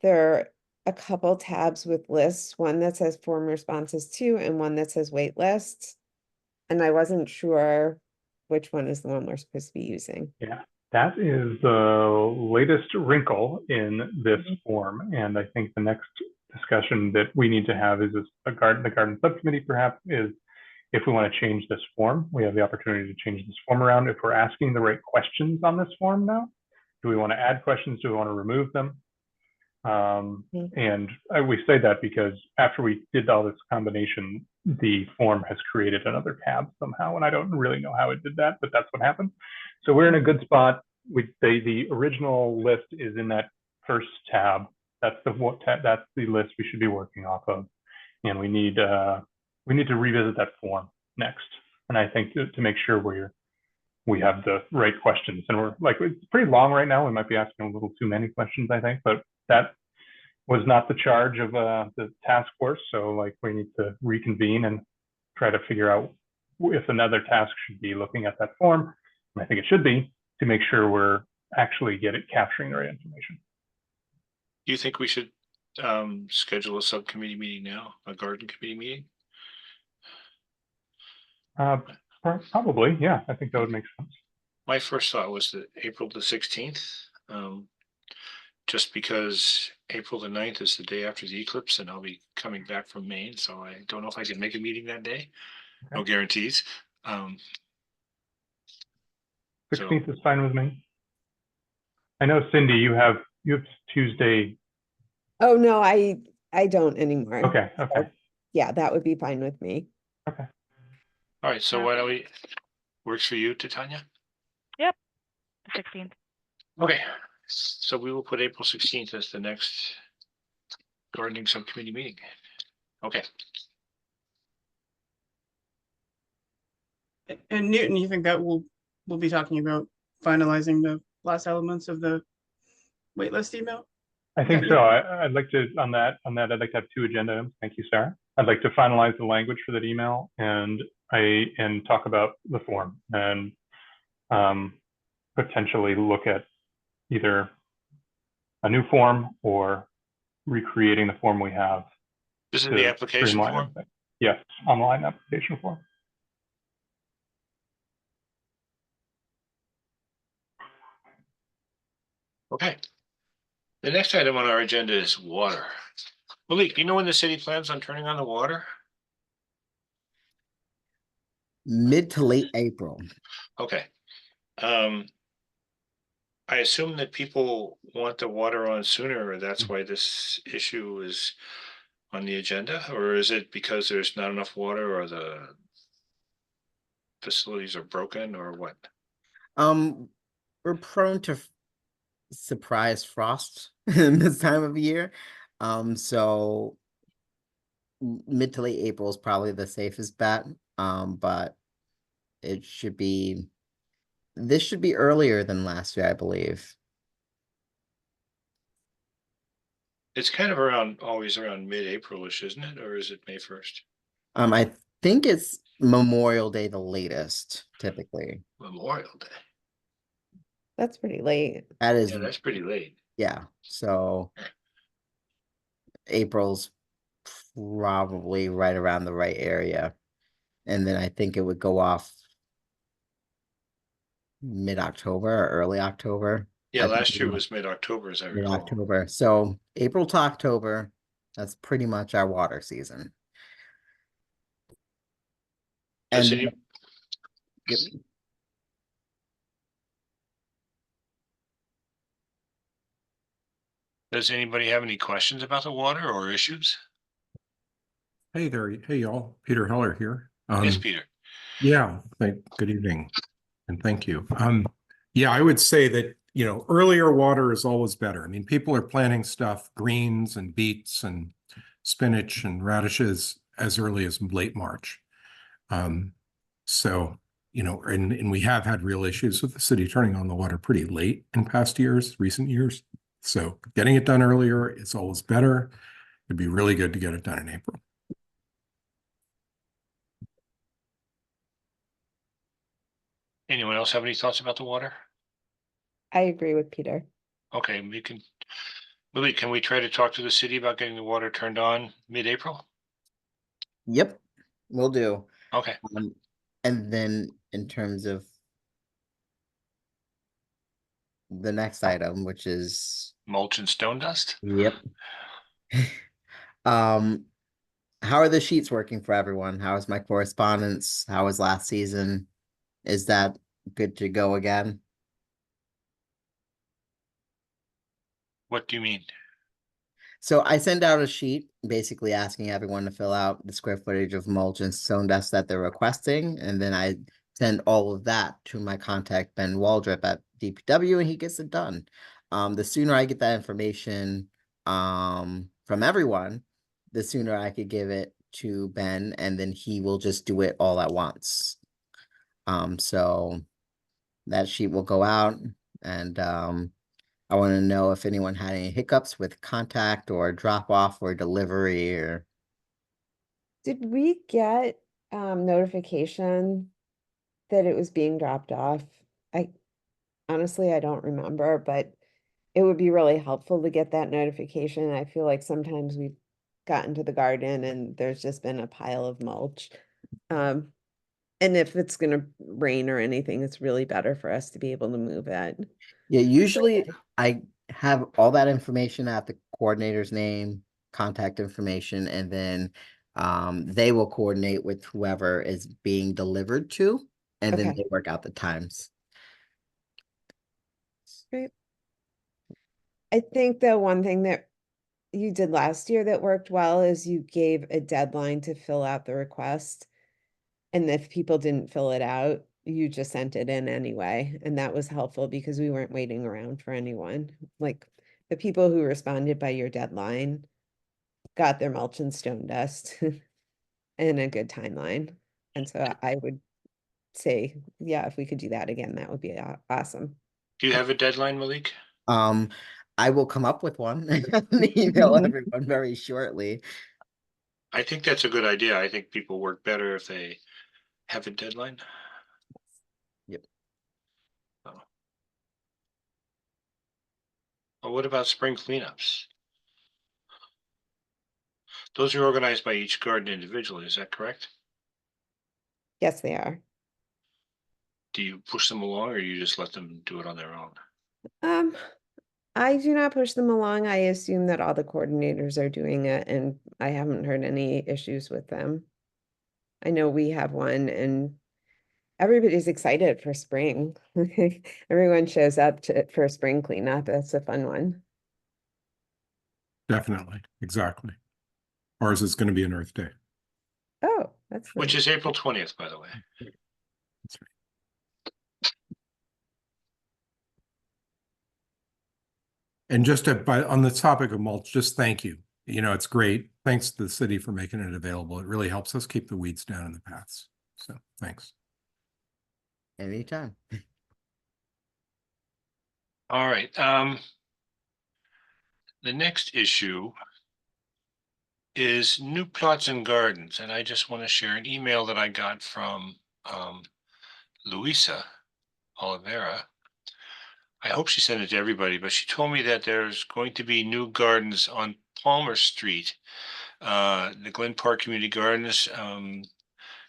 there are a couple tabs with lists, one that says form responses to, and one that says wait lists. And I wasn't sure which one is the one we're supposed to be using. Yeah, that is the latest wrinkle in this form. And I think the next discussion that we need to have is the garden subcommittee perhaps is if we want to change this form, we have the opportunity to change this form around. If we're asking the right questions on this form now, do we want to add questions? Do we want to remove them? And we say that because after we did all this combination, the form has created another tab somehow, and I don't really know how it did that, but that's what happened. So we're in a good spot. The original list is in that first tab. That's the list we should be working off of, and we need to revisit that form next. And I think to make sure we have the right questions, and we're like, it's pretty long right now. We might be asking a little too many questions, I think, but that was not the charge of the task force. So like we need to reconvene and try to figure out if another task should be looking at that form. And I think it should be, to make sure we're actually capturing the right information. Do you think we should schedule a subcommittee meeting now, a garden committee meeting? Probably, yeah. I think that would make sense. My first thought was that April the 16th, just because April the 9th is the day after the eclipse, and I'll be coming back from Maine, so I don't know if I can make a meeting that day. Okay. No guarantees. 16th is fine with me. I know, Cindy, you have Tuesday. Oh no, I don't anymore. Okay. So, yeah, that would be fine with me. Okay. All right. So why don't we? Works for you, Titania? Yep. 16th. Okay. So we will put April 16th as the next gardening subcommittee meeting. Okay. And Newton, you think that we'll be talking about finalizing the last elements of the waitlist email? I think so. I'd like to, on that, I'd like to have 2 agenda items. Thank you, Sarah. I'd like to finalize the language for that email and talk about the form and potentially look at either a new form or recreating the form we have. This is the application form? Everything. Yes, online application form. Okay. The next item on our agenda is water. Malik, do you know when the city plans on turning on the water? Mid to late April. Okay. I assume that people want the water on sooner, or that's why this issue is on the agenda, or is it because there's not enough water, or the facilities are broken, or what? We're prone to surprise frost in this time of year. So mid to late April is probably the safest bet. But this should be earlier than last year, I believe. It's kind of always around mid-April-ish, isn't it? Or is it May 1st? I think it's Memorial Day, the latest, typically. Memorial Day. That's pretty late. That is, yeah, that's pretty late. Yeah. So April's probably right around the right area. And then I think it would go off mid-October or early October. Yeah, last year was mid-October, as I recall. Mid-October. So April to October, that's pretty much our water season. Does And Does anybody have any questions about the water or issues? Hey there. Hey, y'all. Peter Heller here. Yes, Peter. Yeah. Good evening. And thank you. Yeah, I would say that, earlier water is always better. I mean, people are planting stuff, greens and beets and spinach and radishes as early as late March. So, and we have had real issues with the city turning on the water pretty late in recent years. So getting it done earlier is always better. It'd be really good to get it done in April. Anyone else have any thoughts about the water? I agree with Peter. Okay, Lily, can we try to talk to the city about getting the water turned on mid-April? Yep, we'll do. Okay. And then in terms of the next item, which is mulch and stone dust. Yep. How are the sheets working for everyone? How is my correspondence? How was last season? Is that good to go again? What do you mean? So I send out a sheet basically asking everyone to fill out the square footage of mulch and stone dust that they're requesting. And then I send all of that to my contact, Ben Waldrop at DPW, and he gets it done. The sooner I get that information from everyone, the sooner I could give it to Ben, and then he will just do it all at once. So that sheet will go out, and I want to know if anyone had any hiccups with contact or drop off or delivery or. Did we get notification that it was being dropped off? I honestly, I don't remember, but it would be really helpful to get that notification. I feel like sometimes we've gotten to the garden and there's just been a pile of mulch. And if it's gonna rain or anything, it's really better for us to be able to move it. Yeah, usually I have all that information at the coordinator's name, contact information, and then they will coordinate with whoever is being delivered to, and then Okay. they work out the times. Great. I think the one thing that you did last year that worked well is you gave a deadline to fill out the request. And if people didn't fill it out, you just sent it in anyway. And that was helpful because we weren't waiting around for anyone. Like the people who responded by your deadline got their mulch and stone dust in a good timeline. And so I would say, yeah, if we could do that again, that would be awesome. Do you have a deadline, Malik? I will come up with one and email everyone very shortly. I think that's a good idea. I think people work better if they have a deadline. Yep. Oh. Well, what about spring cleanups? Those are organized by each garden individually, is that correct? Yes, they are. Do you push them along or you just let them do it on their own? I do not push them along. I assume that all the coordinators are doing it, and I haven't heard any issues with them. I know we have one, and everybody's excited for spring. Everyone shows up for spring cleanup. That's a fun one. Definitely, exactly. Ours is going to be an Earth Day. Oh, that's Which nice. is April 20th, by the way. That's right. And just on the topic of mulch, just thank you. You know, it's great. Thanks to the city for making it available. It really helps us keep the weeds down in the paths. So thanks. Anytime. All right. The next issue is new plots and gardens. And I just want to share an email that I got from Luisa Oliveira. I hope she sent it to everybody, but she told me that there's going to be new gardens on Palmer Street, the Glen Park Community Gardens, and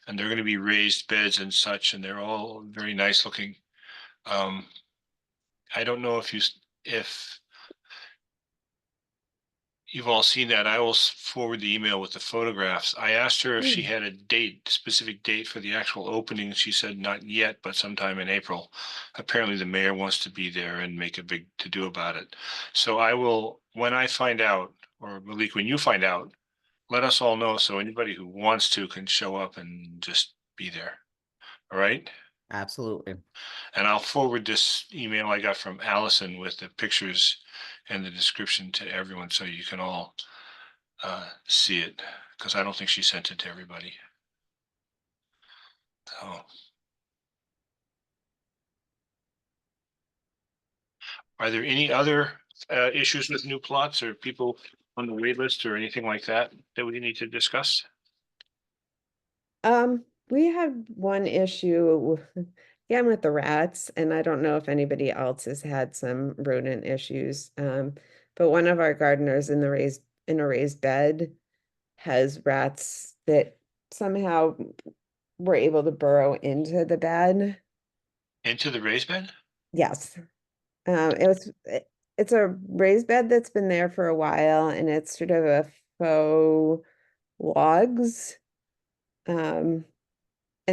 they're going to be raised beds and such, and they're all very nice looking. I don't know if you've all seen that. I will forward the email with the photographs. I asked her if she had a specific date for the actual opening. She said not yet, but sometime in April. Apparently the mayor wants to be there and make a big to-do about it. So I will, when I find out, or Malik, when you find out, let us all know so anybody who wants to can show up and just be there. All right? Absolutely. And I'll forward this email I got from Allison with the pictures and the description to everyone so you can all see it, because I don't think she sent it to everybody. So, are there any other issues with new plots or people on the wait list or anything like that that we need to discuss? We had one issue again with the rats, and I don't know if anybody else has had some rodent issues. But one of our gardeners in a raised bed has rats that somehow were able to burrow into the bed. Into the raised bed? Yes. It's a raised bed that's been there for a while, and it's sort of a faux logs. And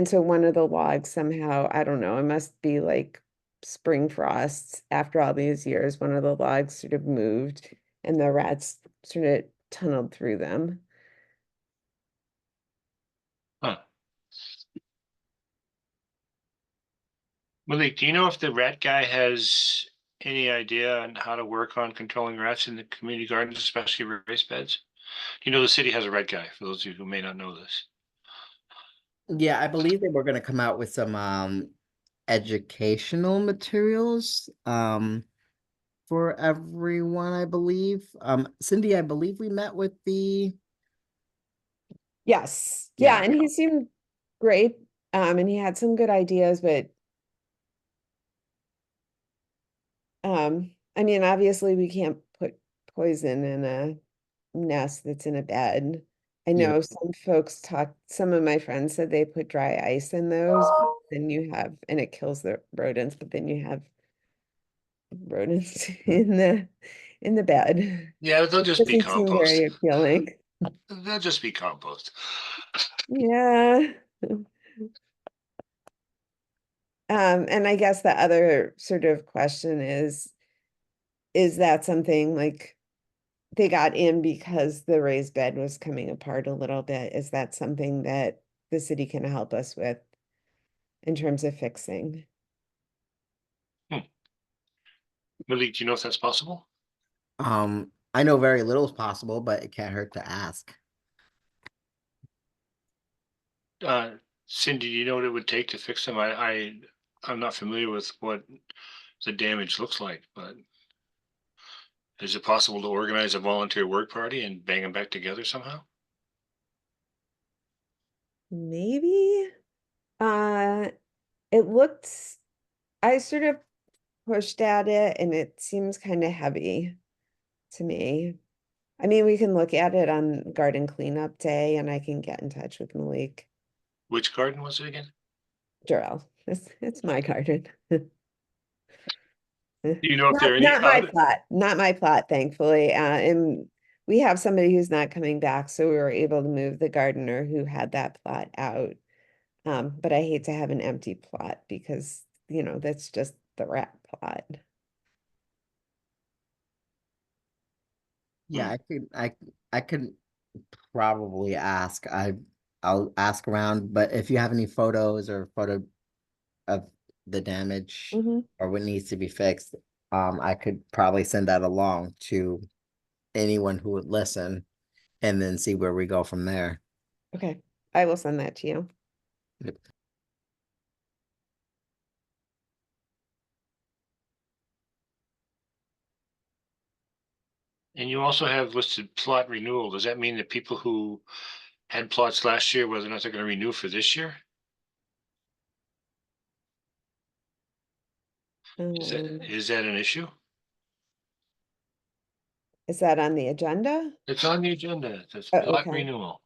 so one of the logs somehow, I don't know, it must be like spring frosts after all these years, one of the logs sort of moved and the rats sort of tunneled through them. Huh. Malik, do you know if the rat guy has any idea on how to work on controlling rats in the community gardens, especially raised beds? You know, the city has a rat guy, for those of you who may not know this. Yeah, I believe they were gonna come out with some educational materials for everyone, I believe. Cindy, I believe we met with the Yes. Yeah. Yeah, and he seemed great. And he had some good ideas, but I mean, obviously we can't put poison in a nest that's in a bed. I Yeah. know some folks some of my friends said they put dry ice in those, but then you have, and it kills the rodents, but then you have rodents in the bed. Yeah, they'll It just be doesn't seem compost. very appealing. They'll just be compost. Yeah. And I guess the other sort of question is that something like they got in because the raised bed was coming apart a little bit? Is that something that the city can help us with in terms of fixing? Malik, do you know if that's possible? I know very little is possible, but it can't hurt to ask. Cindy, do you know what it would take to fix them? I'm not familiar with what the damage looks like, but is it possible to organize a volunteer work party and bang them back together somehow? Maybe. It looked, I sort of pushed at it and it seems kind of heavy to me. I mean, we can look at it on garden cleanup day and I can get in touch with Malik. Which garden was it again? Durrell, it's my garden. Do you know if there are any Not my other? plot, not my plot, thankfully. And we have somebody who's not coming back, so we were able to move the gardener who had that plot out. But I hate to have an empty plot because, you know, that's just the rat plot. Yeah, I could probably ask. I'll ask around, but if you have any photos or photo of the damage Mhm. or what needs to be fixed, I could probably send that along to anyone who would listen and then see where we go from there. Okay, I will send that to you. Yep. And you also have listed plot renewal. Does that mean that people who had plots last year, whether or not they're going to renew for this year? Is that an issue? Is that on the agenda? It's on the agenda. It's Oh, plot okay. renewal.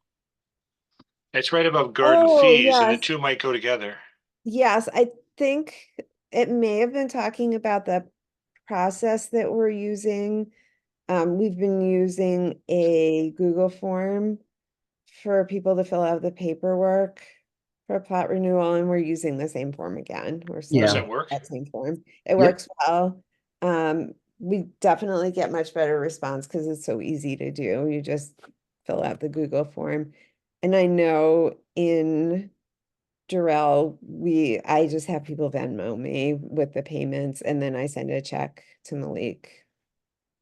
It's right above garden Oh, fees, and the yes. two might go together. Yes, I think it may have been talking about the process that we're using. We've been using a Google form for people to fill out the paperwork for plot renewal, and we're using the same form again. We're still Yeah. Does that using work? that same form. It Yep. works well. We definitely get much better response because it's so easy to do. You just fill out the Google form. And I know in Durrell, I just have people Venmo me with the payments and then I send a check to Malik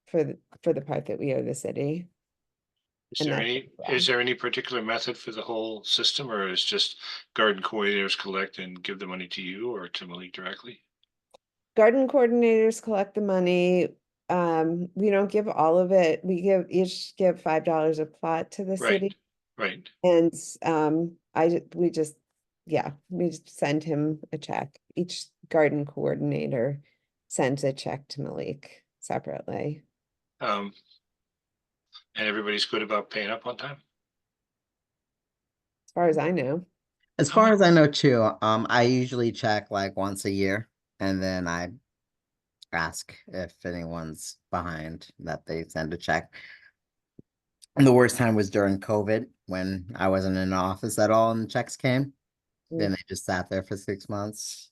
for the part that we owe the city. Is And there that's any, it, yeah. is there any particular method for the whole system, or is just garden coordinators collect and give the money to you or to Malik directly? Garden coordinators collect the money. We don't give all of it. We each give $5 a plot to the city. Right. And we just send him a check. Each garden coordinator sends a check to Malik separately. And everybody's good about paying up on time? As far as I know. As far as I know too, I usually check like once a year and then I ask if anyone's behind that they send a check. And the worst time was during COVID when I wasn't in office at all and the checks came. Then they just sat there for 6 months.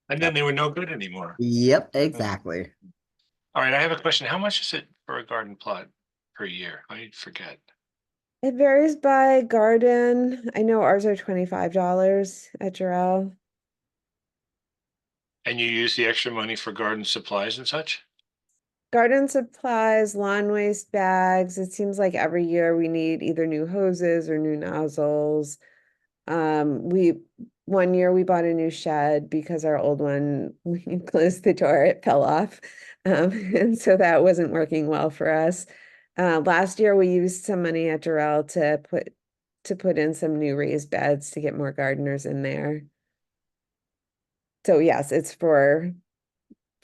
And then they were no good anymore. Yep, exactly. All right, I have a question. How much is it for a garden plot per year? I forget. It varies by garden. I know ours are $25 at Jarrell. And you use the extra money for garden supplies and such? Garden supplies, lawn waste bags. It seems like every year we need either new hoses or new nozzles. One year we bought a new shed because our old one, when you closed the door, it fell off. And so that wasn't working well for us. Last year we used some money at Jarrell to put in some new raised beds to get more gardeners in there. So yes, it's for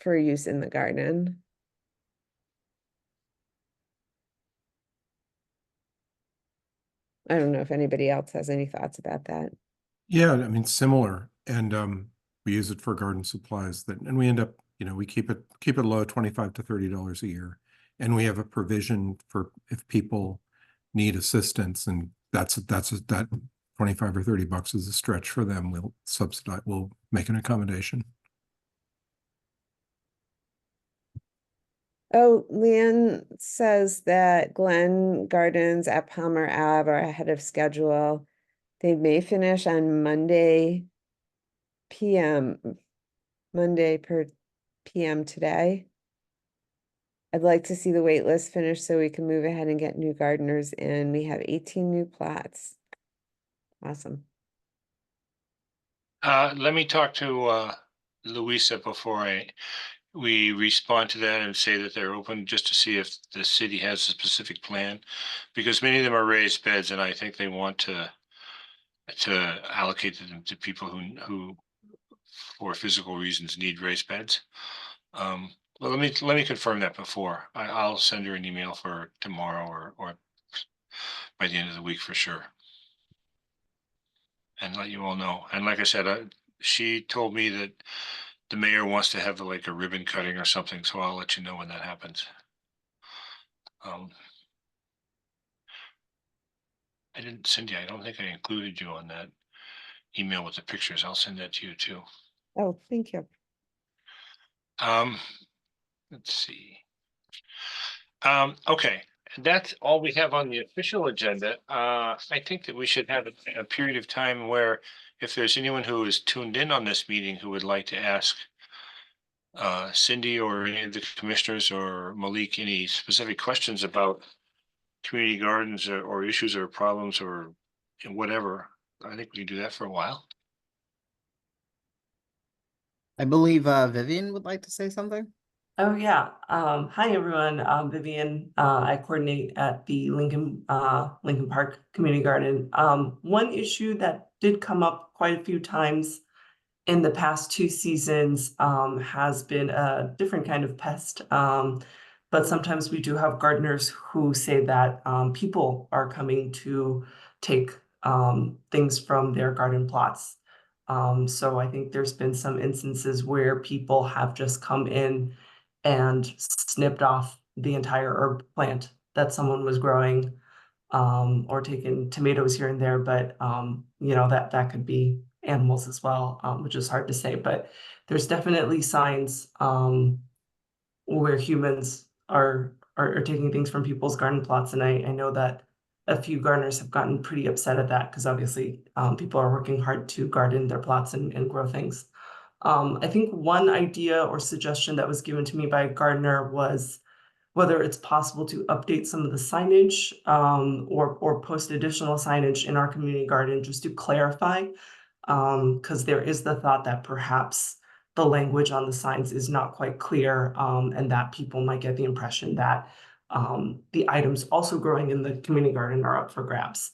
use in the garden. I don't know if anybody else has any thoughts about that. Yeah, I mean, similar. And we use it for garden supplies and we end up, we keep it low, $25 to $30 a year. And we have a provision for if people need assistance, and that 25 or 30 bucks is a stretch for them, we'll make an accommodation. Oh, Leanne says that Glen Gardens at Palmer Ave are ahead of schedule. They may finish on Monday per PM today. I'd like to see the wait list finish so we can move ahead and get new gardeners in. We have 18 new plots. Awesome. Let me talk to Louisa before we respond to that and say that they're open just to see if the city has a specific plan, because many of them are raised beds, and I think they want to allocate them to people who for physical reasons need raised beds. Well, let me confirm that before. I'll send her an email for tomorrow or by the end of the week for sure, and let you all know. And like I said, she told me that the mayor wants to have like a ribbon cutting or something, so I'll let you know when that happens. I didn't, Cindy, I don't think I included you on that email with the pictures. I'll send that to you too. Oh, thank you. Let's see. Okay, that's all we have on the official agenda. I think that we should have a period of time where if there's anyone who is tuned in on this meeting who would like to ask Cindy or any of the commissioners or Malik any specific questions about community gardens or issues or problems or whatever, I think we can do that for a while. I believe Vivian would like to say something. Oh yeah. Hi everyone. I'm Vivian. I coordinate at the Lincoln Park Community Garden. One issue that did come up quite a few times in the past 2 seasons has been a different kind of pest. But sometimes we do have gardeners who say that people are coming to take things from their garden plots. So I think there's been some instances where people have just come in and snipped off the entire herb plant that someone was growing, or taken tomatoes here and there, but that could be animals as well, which is hard to say. But there's definitely signs where humans are taking things from people's garden plots, and I know that a few gardeners have gotten pretty upset at that because obviously people are working hard to garden their plots and grow things. I think one idea or suggestion that was given to me by a gardener was whether it's possible to update some of the signage or post additional signage in our community garden just to clarify, because there is the thought that perhaps the language on the signs is not quite clear, and that people might get the impression that the items also growing in the community garden are up for grabs.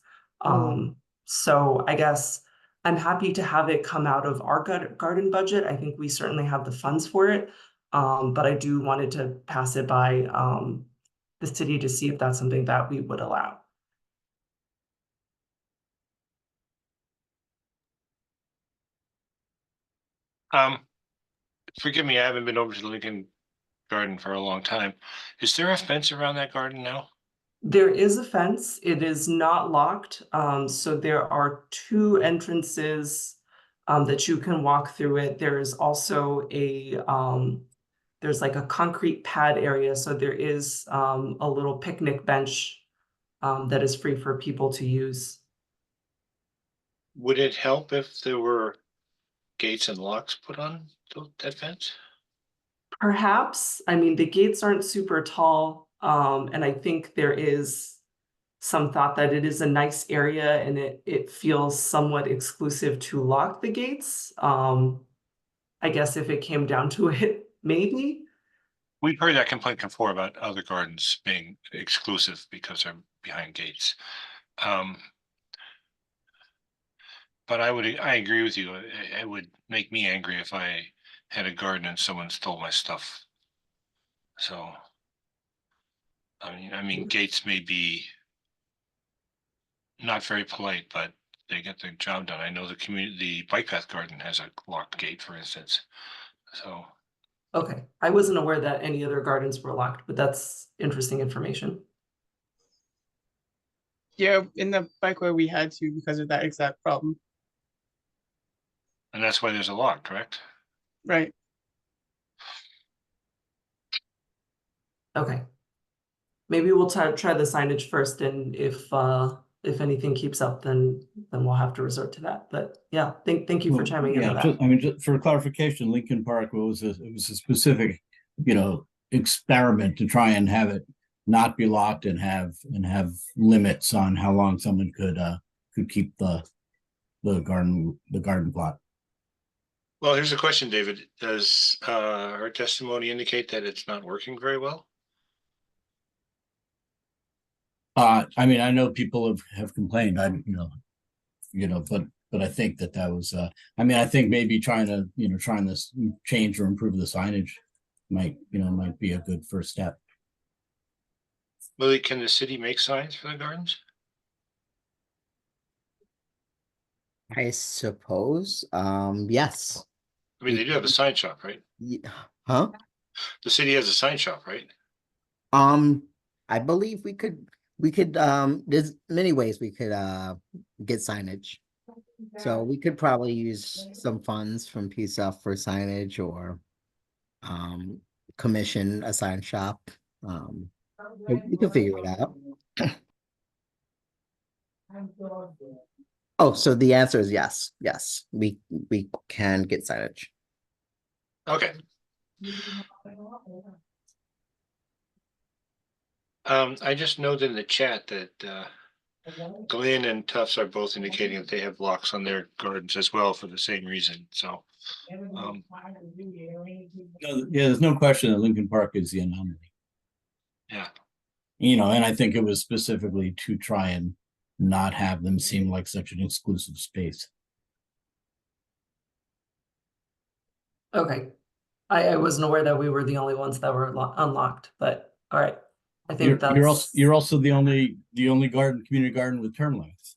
So I guess I'm happy to have it come out of our garden budget. I think we certainly have the funds for it. But I do wanted to pass it by the city to see if that's something that we would allow. Forgive me, I haven't been over to the Lincoln Garden for a long time. Is there a fence around that garden now? There is a fence. It is not locked. So there are 2 entrances that you can walk through it. There is also there's like a concrete pad area. So there is a little picnic bench that is free for people to use. Would it help if there were gates and locks put on that fence? Perhaps. I mean, the gates aren't super tall, and I think there is some thought that it is a nice area and it feels somewhat exclusive to lock the gates. I guess if it came down to it, maybe. We've heard that complaint before about other gardens being exclusive because they're behind gates. But I agree with you. It would make me angry if I had a garden and someone stole my stuff. So, I mean, gates may be not very polite, but they get their job done. I know the bike path garden has a locked gate, for instance. So. Okay, I wasn't aware that any other gardens were locked, but that's interesting information. Yeah, in the bikeway we had to because of that exact problem. And that's why there's a lock, correct? Right. Okay. Maybe we'll try the signage first, and if anything keeps up, then we'll have to resort to that. But yeah, thank you for chiming in on that. I mean, just for clarification, Lincoln Park was a specific, experiment to try and have it not be locked and have limits on how long someone could keep the garden plot. Well, here's a question, David. Does our testimony indicate that it's not working very well? I mean, I know people have complained. But I think that was. I think maybe trying to change or improve the signage might be a good first step. Lily, can the city make signs for the gardens? I suppose, yes. I mean, they do have a sign shop, right? Huh? The city has a sign shop, right? I believe we could, there's many ways we could, get signage. So we could probably use some funds from PSF for signage or, commission a sign shop. We can figure it out. Oh, so the answer is yes. Yes, we can get signage. Okay. I just noted in the chat that Glenn and Tufts are both indicating that they have locks on their gardens as well for the same reason. So, there's no question that Lincoln Park is the anomaly. Yeah. And I think it was specifically to try and not have them seem like such an exclusive space. Okay. I wasn't aware that we were the only ones that were unlocked, but all right. I think you're also the only community garden with term limits.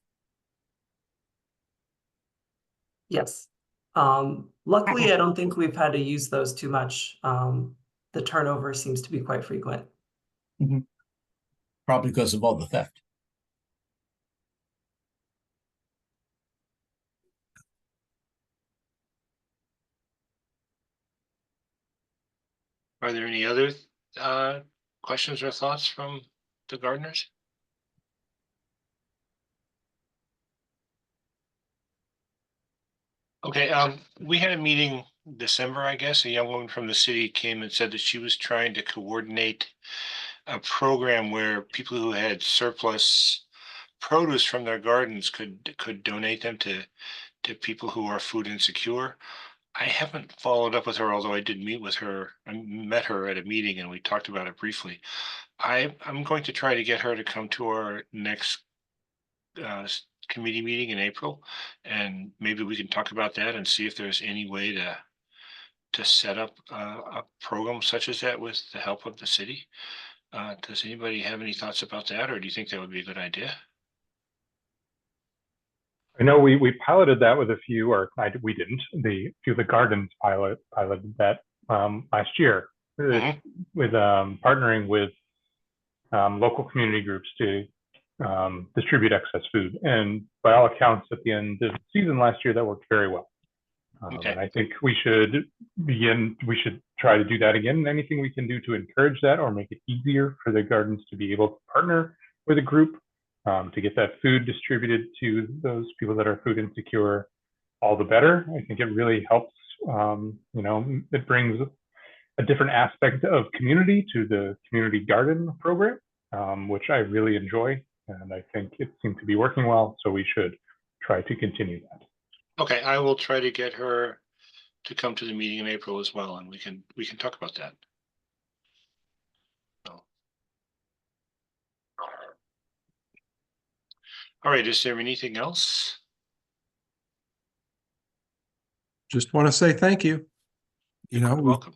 Yes. Luckily, I don't think we've had to use those too much. The turnover seems to be quite frequent. Mm-hmm. Probably because of all the theft. Are there any other questions or thoughts from the gardeners? Okay, we had a meeting December, I guess. A young woman from the city came and said that she was trying to coordinate a program where people who had surplus produce from their gardens could donate them to people who are food insecure. I haven't followed up with her, although I did meet with her. I met her at a meeting and we talked about it briefly. I'm going to try to get her to come to our next committee meeting in April, and maybe we can talk about that and see if there's any way to set up a program such as that with the help of the city. Does anybody have any thoughts about that, or do you think that would be a good idea? I know we piloted that with a few, or we didn't. A few of the gardens piloted that last year with partnering with local community groups to distribute excess food. And by all accounts, at the end of the season last year, that worked very well. And I think we should try to do that again. Anything we can do to encourage that or make it easier for the gardens to be able to partner with a group to get that food distributed to those people that are food insecure, all the better. I think it really helps. It brings a different aspect of community to the community garden program, which I really enjoy. And I think it seemed to be working well. So we should try to continue that. Okay, I will try to get her to come to the meeting in April as well, and we can talk about that. So. All right, is there anything else? Just want to say thank you. You're welcome.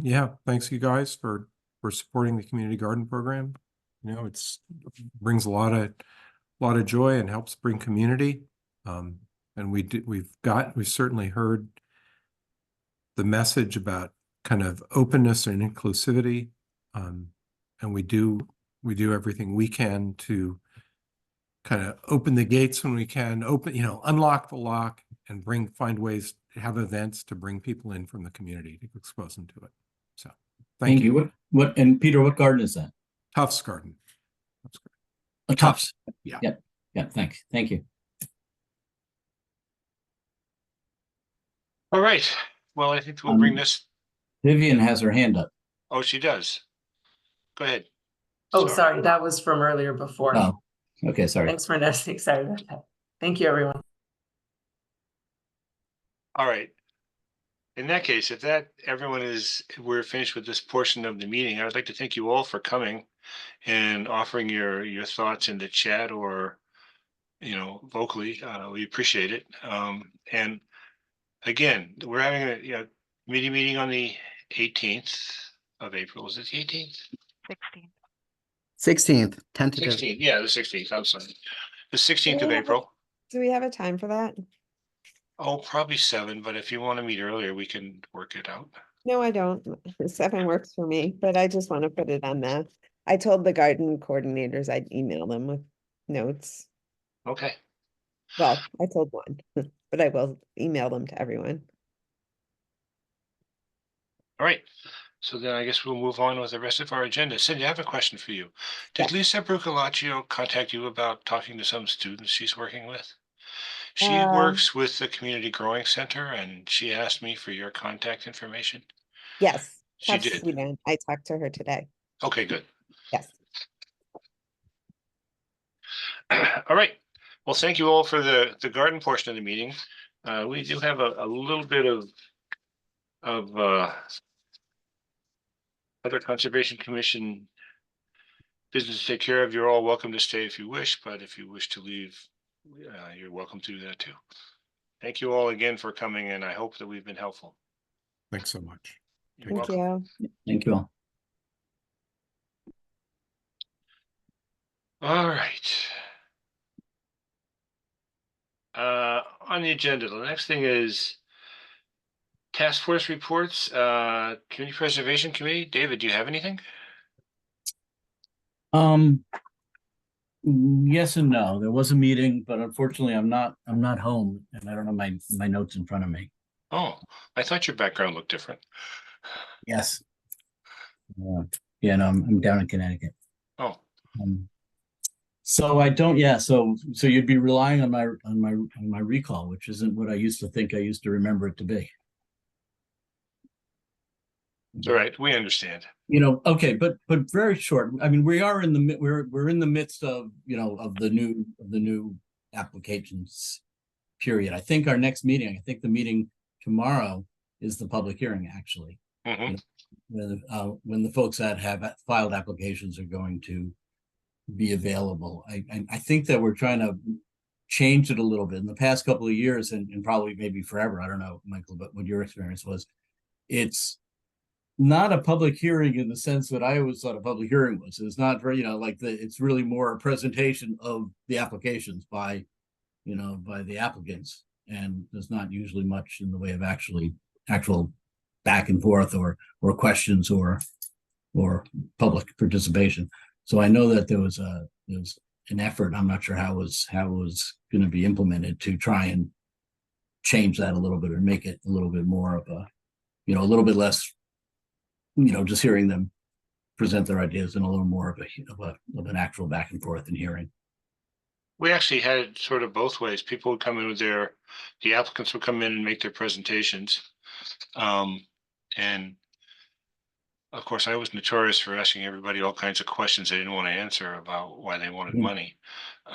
Yeah, thanks you guys for supporting the community garden program. It brings a lot of joy and helps bring community. And we've certainly heard the message about kind of openness and inclusivity. And we do everything we can to kind of open the gates when we can, unlock the lock and find ways to have events to bring people in from the community to expose them to it. So thank you. And Peter, what garden is that? Tufts Garden. Tufts. Yeah. Yeah. Thanks. Thank you. All right. Well, I think we'll bring this. Vivian has her hand up. Oh, she does. Go ahead. Oh, sorry. That was from earlier before. Oh, okay. Sorry. Thanks for noticing. Sorry about that. Thank you, everyone. All right. In that case, if we're finished with this portion of the meeting, I would like to thank you all for coming and offering your thoughts in the chat or, vocally. We appreciate it. And again, we're having a committee meeting on the 18th of April. Is it the 18th? 16th, tentative. 16th, yeah, the 16th. I'm sorry. The 16th of April. Do we have a time for that? Oh, probably 7, but if you want to meet earlier, we can work it out. No, I don't. 7 works for me, but I just want to put it on that. I told the garden coordinators I'd email them with notes. Okay. Well, I told one, but I will email them to everyone. All right. So then I guess we'll move on with the rest of our agenda. Cindy, I have a question for you. Did Lisa Brucalaccio contact you about talking to some students she's working with? She works with the Community Growing Center, and she asked me for your contact information. Yes, she did. I talked to her today. Okay, good. Yes. All right. Well, thank you all for the garden portion of the meeting. We do have a little bit of other Conservation Commission business to take care of. You're all welcome to stay if you wish, but if you wish to leave, you're welcome to do that too. Thank you all again for coming, and I hope that we've been helpful. Thanks so much. Thank you. Thank you all. All right. On the agenda, the next thing is task force reports, Community Preservation Committee. David, do you have anything? Yes and no. There was a meeting, but unfortunately I'm not home and I don't have my notes in front of me. Oh, I thought your background looked different. Yes. Yeah, no, I'm down in Connecticut. Oh. So I don't, so you'd be relying on my recall, which isn't what I used to think I used to remember it to be. All right, we understand. Okay, but very short. I mean, we are in the we're in the midst of of the new applications period. I think our next meeting, I think the meeting tomorrow is the public hearing actually. Mm-hmm. When the folks that have filed applications are going to be available. I think that we're trying to change it a little bit in the past couple of years and probably maybe forever. I don't know, Michael, but what your experience was. It's not a public hearing in the sense that I always thought a public hearing was. It's not very, it's really more a presentation of the applications by the applicants. And there's not usually much in the way of actual back and forth or questions or public participation. So I know that there was an effort, I'm not sure how it was going to be implemented to try and change that a little bit or make it a little bit more of a, a little bit less, just hearing them present their ideas and a little more of an actual back and forth and hearing. We actually had it sort of both ways. People would come in with the applicants would come in and make their presentations. And of course, I was notorious for asking everybody all kinds of questions they didn't want to answer about why they wanted money.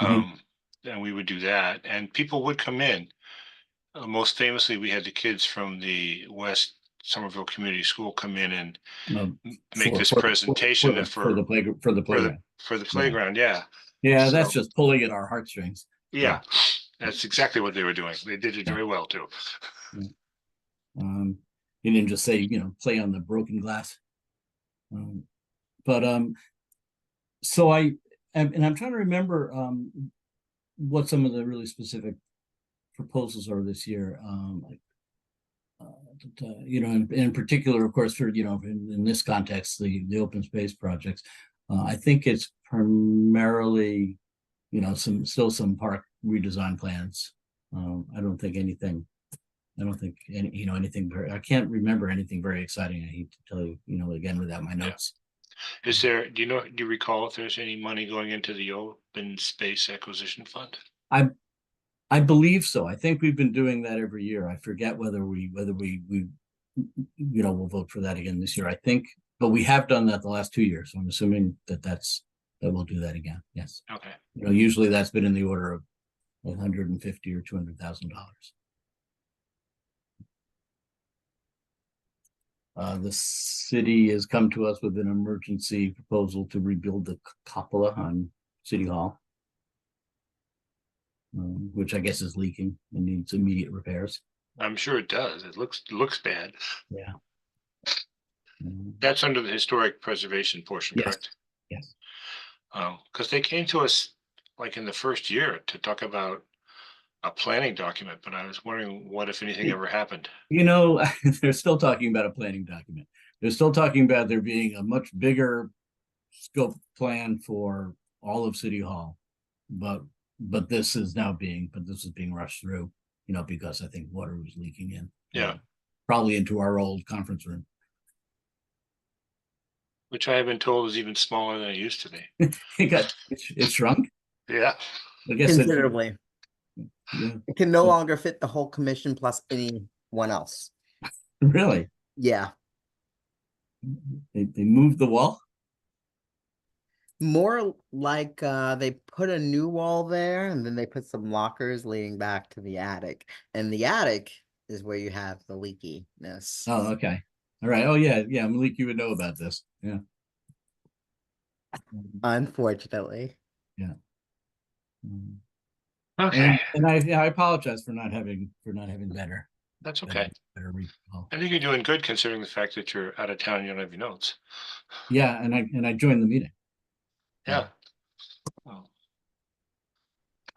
And we would do that, and people would come in. Most famously, we had the kids from the West Somerville Community School come in and make this presentation for the playground. For the playground, yeah. Yeah, that's just pulling at our heartstrings. Yeah, that's exactly what they were doing. They did it very well too. You didn't just say, play on the broken glass. So I'm trying to remember what some of the really specific proposals are this year. In particular, of course, for in this context, the open space projects. I think it's primarily, still some park redesign plans. I don't think anything I can't remember anything very exciting. I hate to tell you, again, without my notes. Is there, do you recall if there's any money going into the open space acquisition fund? I believe so. I think we've been doing that every year. I forget whether we we'll vote for that again this year. I think, but we have done that the last 2 years. So I'm assuming that we'll do that again. Yes. Okay. Usually that's been in the order of $150,000 or $200,000. The city has come to us with an emergency proposal to rebuild the cupola on City Hall, which I guess is leaking and needs immediate repairs. I'm sure it does. It looks bad. Yeah. That's under the historic preservation portion, Yes. correct? Yes. Because they came to us like in the first year to talk about a planning document, but I was wondering what, if anything, ever happened. They're still talking about a planning document. They're still talking about there being a much bigger scope plan for all of City Hall, but this is being rushed through, because I think water was leaking in. Yeah. Probably into our old conference room. Which I have been told is even smaller than it used to be. It shrunk. Yeah. I guess Considerably. It can no longer fit the whole commission plus anyone else. Really? Yeah. They moved the wall? More like they put a new wall there and then they put some lockers leading back to the attic. And the attic is where you have the leakiness. Oh, okay. All right. Oh, yeah. Yeah. Malik, you would know about this. Yeah. Unfortunately. Yeah. Okay. And I apologize for not having better. That's okay. Better recall. I think you're doing good considering the fact that you're out of town and you don't have your notes. Yeah, and I joined the meeting. Yeah.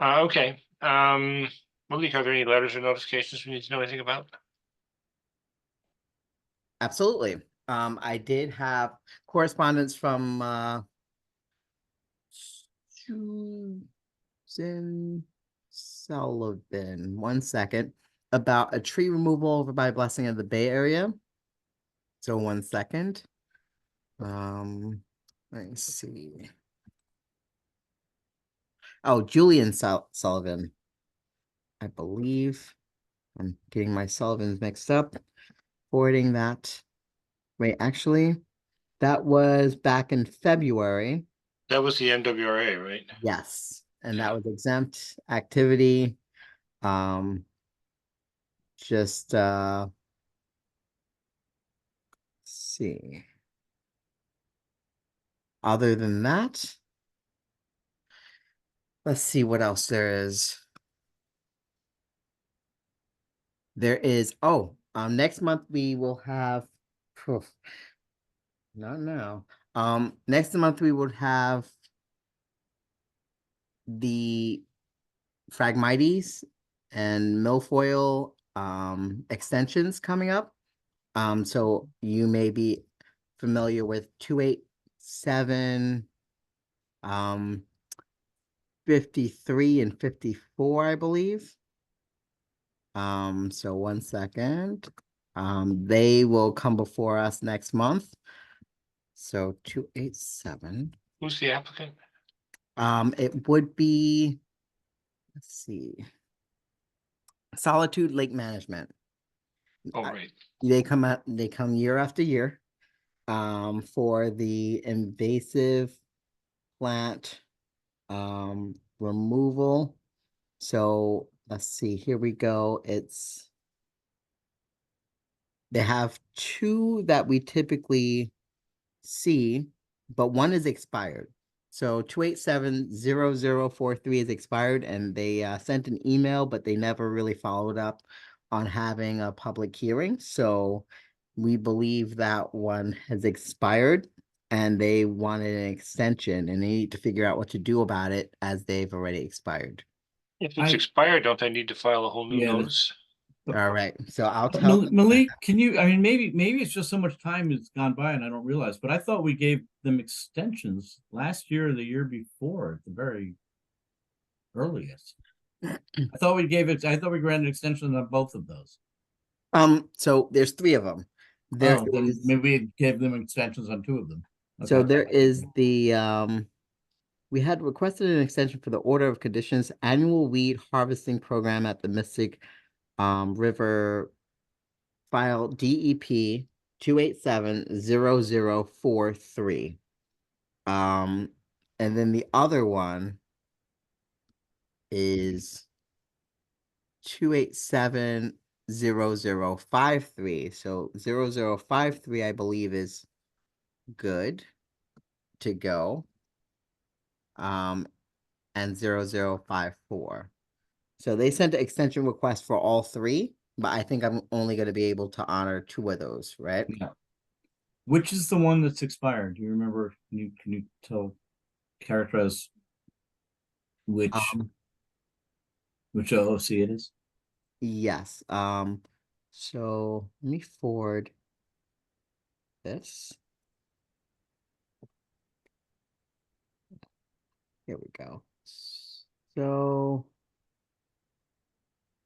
Okay. Malik, are there any letters or notifications we need to know anything about? Absolutely. I did have correspondence from Susan Sullivan, 1 second, about a tree removal over by Blessing of the Bay Area. So 1 second. Let me see. Oh, Julian Sullivan. I believe I'm getting my Sullivans mixed up. Forwarding that. Wait, actually, that was back in February. That was the MWRA, right? Yes, and that was exempt activity. Just see. Other than that, let's see what else there is. There is, next month we will have, not now. Next month we would have the Phragmites and milfoil extensions coming up. So you may be familiar with 287 53 and 54, I believe. So 1 second. They will come before us next month. So 287. Who's the applicant? It would be, let's see, Solitude Lake Management. Oh, right. They come year after year for the invasive plant removal. So let's see, here we go. They have two that we typically see, but one is expired. So 287-0043 is expired, and they sent an email, but they never really followed up on having a public hearing. So we believe that one has expired, and they wanted an extension, and they need to figure out what to do about it as they've already expired. If it's expired, don't they need to file a whole new notice? All right, so I'll tell them. Malik, can you, I mean, maybe it's just so much time has gone by and I don't realize, but I thought we gave them extensions last year or the year before at the very earliest. I thought we granted extensions on both of those. So there's three of them. Then maybe we gave them extensions on two of them. So Okay. there is the we had requested an extension for the order of conditions annual weed harvesting program at the Mystic River, file DEP 287-0043. And then the other one is 287-0053. So 0053, I believe, is good to go. And 0054. So they sent an extension request for all three, but I think I'm only going to be able to honor two of those, right? Yeah. Which is the one that's expired? Do you remember? Can you characterize which OOC it is? Yes. So let me forward this. Here we go. So,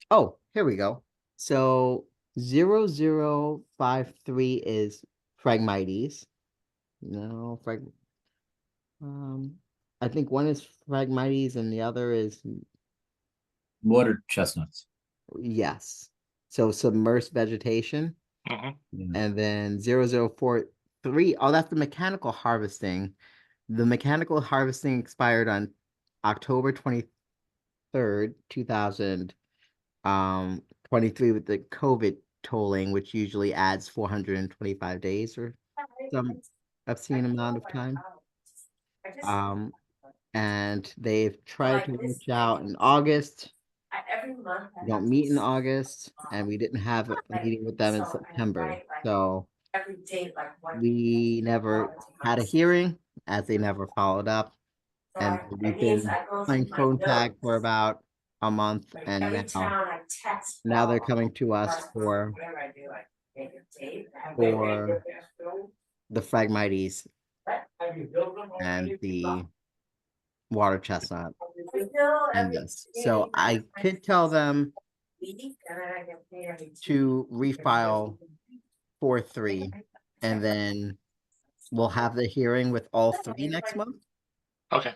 oh, here we go. So 0053 is Phragmites. No, I think one is Phragmites and the other is Water chestnuts. Yes. So submersed vegetation. Mhm. And then 0043. Oh, that's the mechanical harvesting. The mechanical harvesting expired on October 23rd, 2023 with the COVID tolling, which usually adds 425 days or some obscene amount of time. And they've tried to reach out in August. We don't meet in August, and we didn't have a meeting with them in September. So we never had a hearing, as they never followed up. And we've been playing phone tag for about a month, and now they're coming to us for the Phragmites and the water chestnut and this. So I could tell them to refile 4-3, and then we'll have the hearing with all three next month. Okay.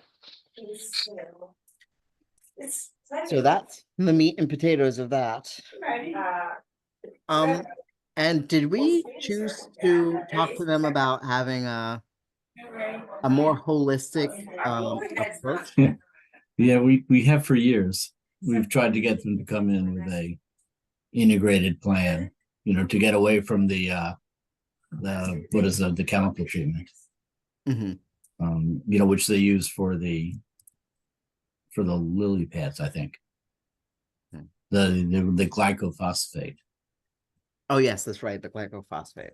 So that's the meat and potatoes of that. And did we choose to talk to them about having a more holistic approach? Yeah, we have for years. We've tried to get them to come in with a integrated plan, to get away from the chemical treatment. Which they use for the lily pads, I think. The glycophosphate. Oh yes, that's right, the glycophosphate.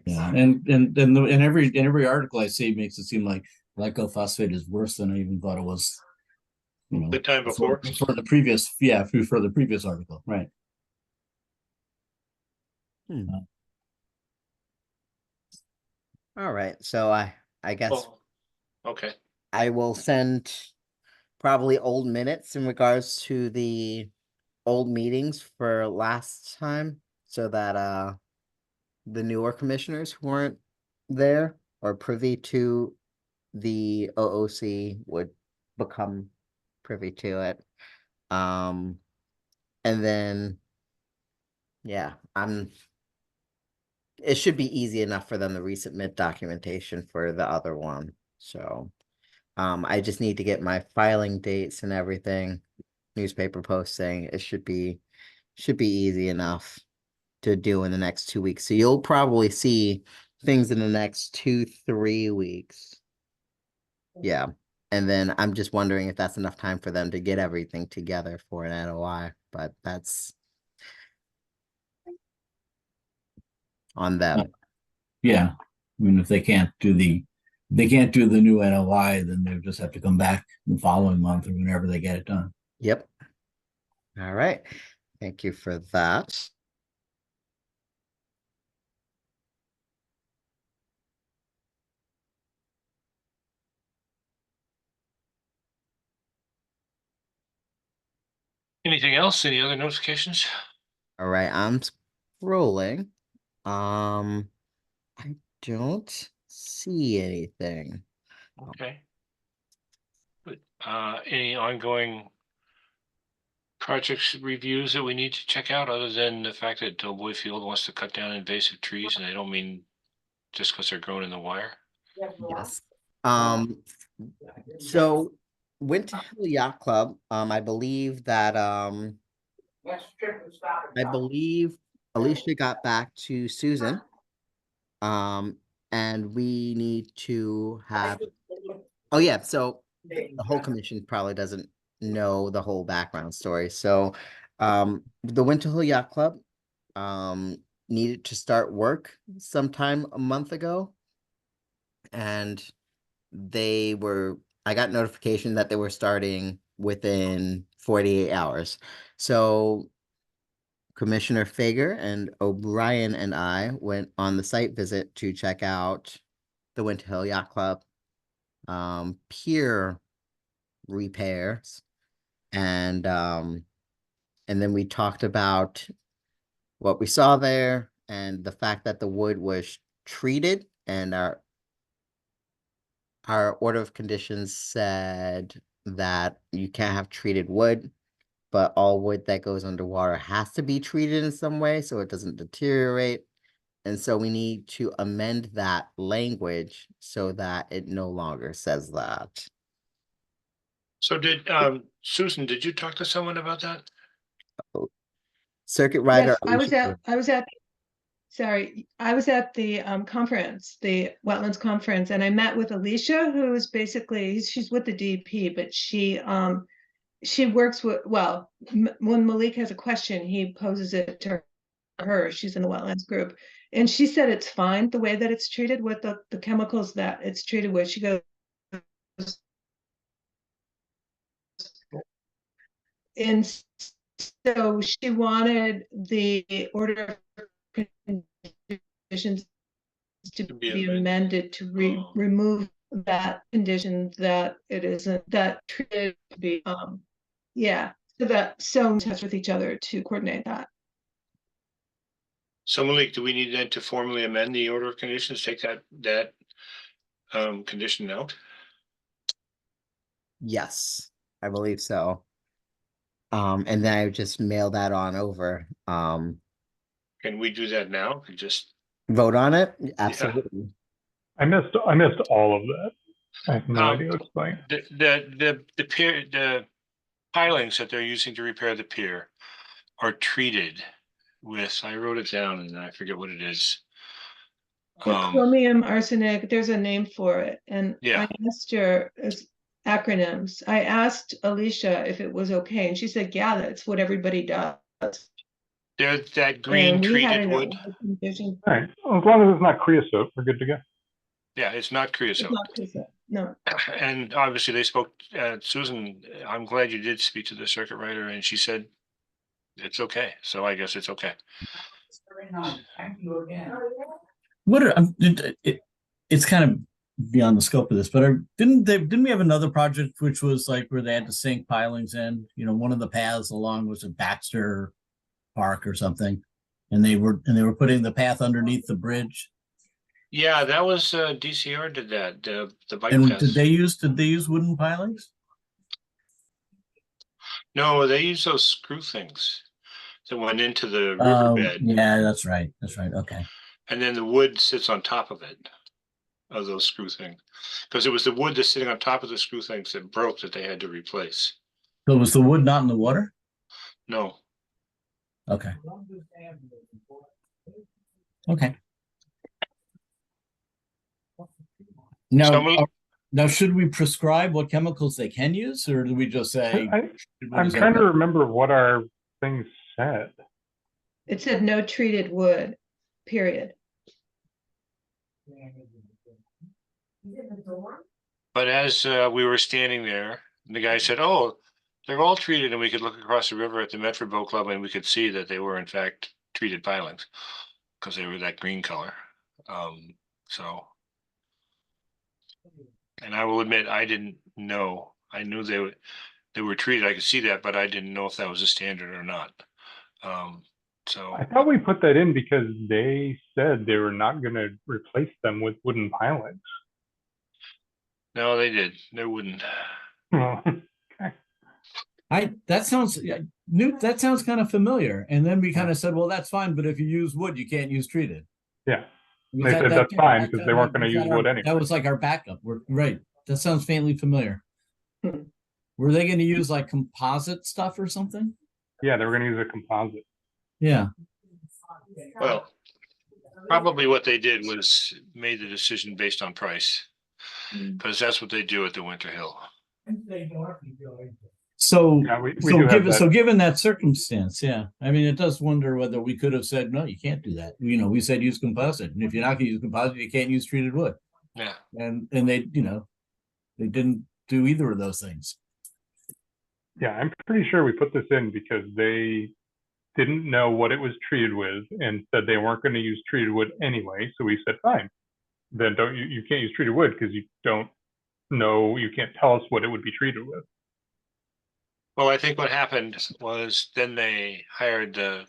Yeah, and every article I see makes it seem like glycophosphate is worse than I even thought it was. The time before. For the previous, for the previous article, right? All right, so I guess. Oh, okay. I will send probably old minutes in regards to the old meetings for last time so that the newer commissioners who weren't there or privy to the OOC would become privy to it. And then yeah, it should be easy enough for them to resubmit documentation for the other one. So I just need to get my filing dates and everything, newspaper posting. It should be easy enough to do in the next 2 weeks. So you'll probably see things in the next 2-3 weeks. Yeah. And then I'm just wondering if that's enough time for them to get everything together for an NOI, but that's on them. Yeah, I mean, if they can't do the new NOI, then they just have to come back the following month or whenever they get it done. Yep. All right. Thank you for that. Anything else? Any other notifications? All right, I'm scrolling. I don't see anything. Okay. But any ongoing projects reviews that we need to check out other than the fact that Doughboy Field wants to cut down invasive trees, and I don't mean just because they're growing in the wire? Yes. So went to Hill Yacht Club. I believe that Alicia got back to Susan. And we need to have, oh yeah, so the whole commission probably doesn't know the whole background story. So the Winter Hill Yacht Club needed to start work sometime a month ago. And I got notification that they were starting within 48 hours. So Commissioner Fager and O'Brien and I went on the site visit to check out the Winter Hill Yacht Club pier repairs. And then we talked about what we saw there and the fact that the wood was treated, and our order of conditions said that you can't have treated wood, but all wood that goes underwater has to be treated in some way so it doesn't deteriorate. And so we need to amend that language so that it no longer says that. So did Susan, did you talk to someone about that? Circuit rider. Yes, I was at the conference, the Wetlands conference, and I met with Alicia, who's basically, she's with the DP, but she works with, well, when Malik has a question, he poses it to her. She's in the Wetlands group, and she said it's fine the way that it's treated with the chemicals that it's treated with. She goes, and so she wanted the order of conditions to be amended to remove that condition that it isn't that treated to be yeah, so that so in touch with each other to coordinate that. So Malik, do we need then to formally amend the order of conditions, take that condition out? Yes, I believe so. And then I just mail that on over. Can we do that now? Just vote on it? Absolutely. I missed all of that. I have no idea what's going. The pilings that they're using to repair the pier are treated with, I wrote it down and I forget what it is. Chromium arsenic, there's a name for it. And yeah. I asked her acronyms. I asked Alicia if it was okay, and she said, yeah, that's what everybody does. They're that green treated wood. All right. Well, as long as it's not creosote, we're good to go. Yeah, it's not creosote. It's not creosote, no. And obviously they spoke, Susan, I'm glad you did speak to the circuit rider, and she said it's okay. So I guess it's okay. What are it's kind of beyond the scope of this, but didn't we have another project which was like where they had to sink pilings in? You know, one of the paths along was at Baxter Park or something, and they were putting the path underneath the bridge. Yeah, that was DCR did that, the bike And path. did they use wooden pilings? No, they used those screw things that went into the riverbed. Yeah, that's right. Okay. And then the wood sits on top of it, of those screw things. Because it was the wood that's sitting on top of the screw things that broke that they had to replace. So was the wood not in the water? No. Okay. Okay. Now, should we prescribe what chemicals they can use, or do we just say? I'm trying to remember what our thing said. It said no treated wood, period. But as we were standing there, the guy said, "Oh, they're all treated," and we could look across the river at the Medford Boat Club, and we could see that they were in fact treated pilings because they were that green color. So, and I will admit, I didn't know. I knew they were treated. I could see that, but I didn't know if that was a standard or not. So I thought we put that in because they said they were not going to replace them with wooden pilings. No, they did. They wouldn't. Oh, okay. That sounds Newt. That sounds kind of familiar. And then we kind of said, well, that's fine, but if you use wood, you can't use treated. Yeah. They said that's fine because they weren't going to use wood anyway. That was like our backup. We're right. That sounds faintly familiar. Were they going to use like composite stuff or something? Yeah, they were going to use a composite. Yeah. Well, probably what they did was made the decision based on price, because that's what they do at the Winter Hill. So, yeah, given that circumstance, yeah, I mean, it does wonder whether we could have said, no, you can't do that. You know, we said use composite, and if you're not going to use composite, you can't use treated wood. Yeah. And they, they didn't do either of those things. Yeah, I'm pretty sure we put this in because they didn't know what it was treated with and said they weren't going to use treated wood anyway. So we said, fine, then you can't use treated wood because you don't know, you can't tell us what it would be treated with. Well, I think what happened was then they hired the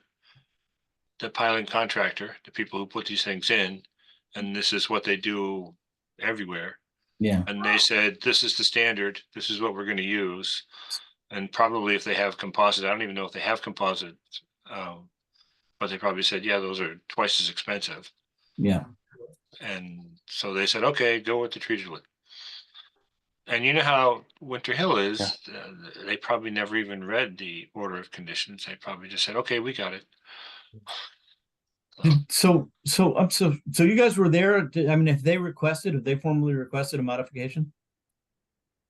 piling contractor, the people who put these things in, and this is what they do everywhere. Yeah. And they said, this is the standard, this is what we're going to use. And probably if they have composite, I don't even know if they have composite, but they probably said, yeah, those are twice as expensive. Yeah. And so they said, okay, go with the treated wood. And you know how Winter Hill is, they probably never even read the order of conditions. They probably just said, okay, we got it. So you guys were there. I mean, have they formally requested a modification?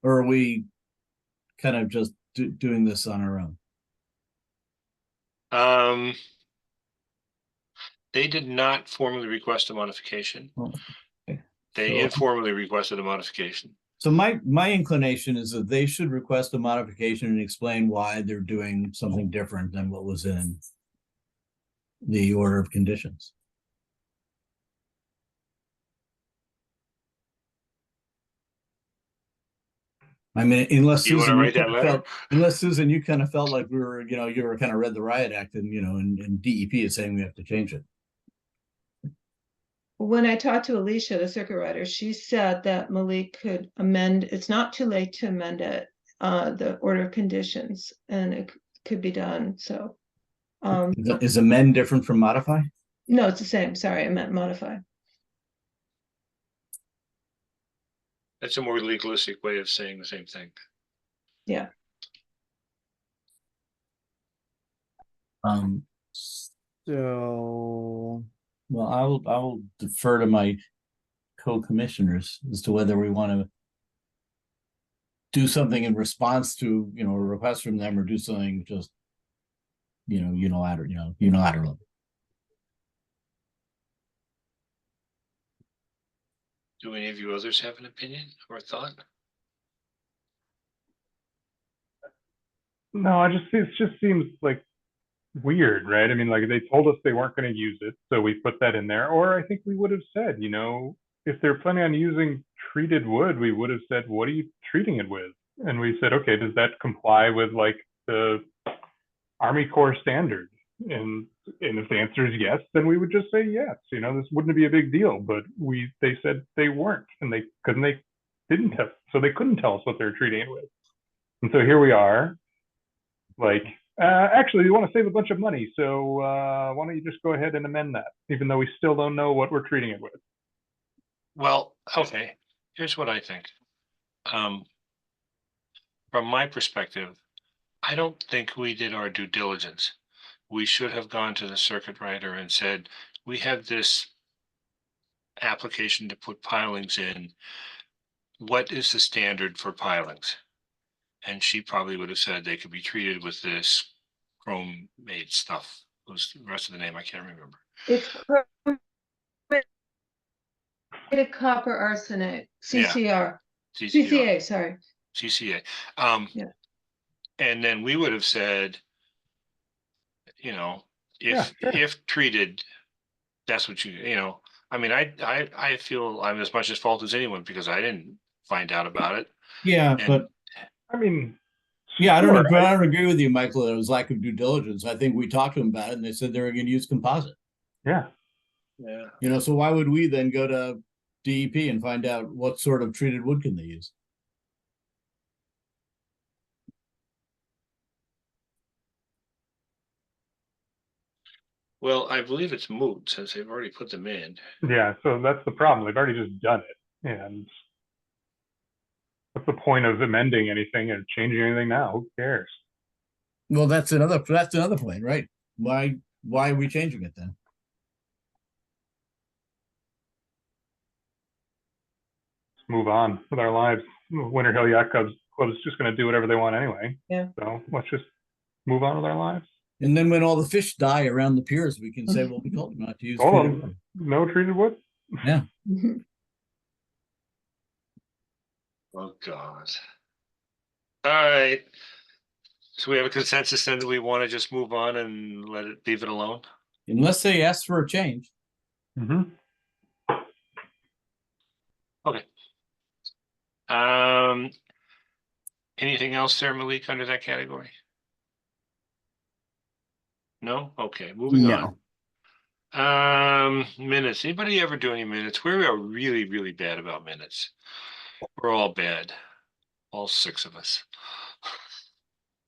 Or are we kind of just doing this on our own? They did not formally request a modification. Oh, okay. They informally requested a modification. So my inclination is that they should request a modification and explain why they're doing something different than what was in the order of conditions. I mean, unless Susan, you kind of felt like we were, you were kind of read the riot act and, and DEP is saying we have to change it. When I talked to Alicia, the circuit rider, she said that Malik could amend, it's not too late to amend it, the order of conditions, and it could be done, so. Is amend different from modify? No, it's the same, sorry, I meant modify. That's a more legalistic way of saying the same thing. Yeah. So, well, I will defer to my co-commissioners as to whether we want to do something in response to, a request from them, or do something just, unilaterally. Do any of you others have an opinion or thought? No, it just seems like weird, right? I mean, like they told us they weren't going to use it, so we put that in there. Or I think we would have said, if they're planning on using treated wood, we would have said, what are you treating it with? And we said, okay, does that comply with like the Army Corps standard? And if the answer is yes, then we would just say yes. You know, this wouldn't be a big deal. But they said they weren't, and they didn't tell, so they couldn't tell us what they're treating it with. And so here we are, like, actually, we want to save a bunch of money, so why don't you just go ahead and amend that, even though we still don't know what we're treating it with. Well, okay, here's what I think. From my perspective, I don't think we did our due diligence. We should have gone to the circuit rider and said, we have this application to put pilings in. What is the standard for pilings? And she probably would have said they could be treated with this chrome made stuff. What was the rest of the name? I can't remember. It's copper arsenate, CCR. CCA, sorry. CCA. Yeah. And then we would have said, you know, if treated, that's what you know. I mean, I feel I'm as much at fault as anyone because I didn't find out about it. Yeah, And, but I mean, yeah, I don't sure, know. I don't agree with you, Michael, that it was lack of due diligence. I think we talked to them about it and they said they were going to use composite. Yeah. Yeah. You know, so why would we then go to DEP and find out what sort of treated wood can they use? Well, I believe it's moot since they've already put them in. Yeah, so that's the problem. They've already just done it. And what's the point of amending anything and changing anything now? Who cares? Well, that's another point, right? Why are we changing it then? Let's move on with our lives. Winter Hill Yacht Club's just going to do whatever they want anyway. Yeah. So let's just move on with our lives. And then when all the fish die around the piers, we can say, well, we told them not to use Hold treated on. wood. No treated wood? Yeah. Oh God. All right. So we have a consensus then that we want to just move on and leave it alone. Unless they ask for a change. Mm-hmm. Okay. Anything else there, Malik, under that category? No? Okay, moving on. Minutes. Anybody ever do any minutes? We are really, really bad about minutes. We're all bad. All 6 of us.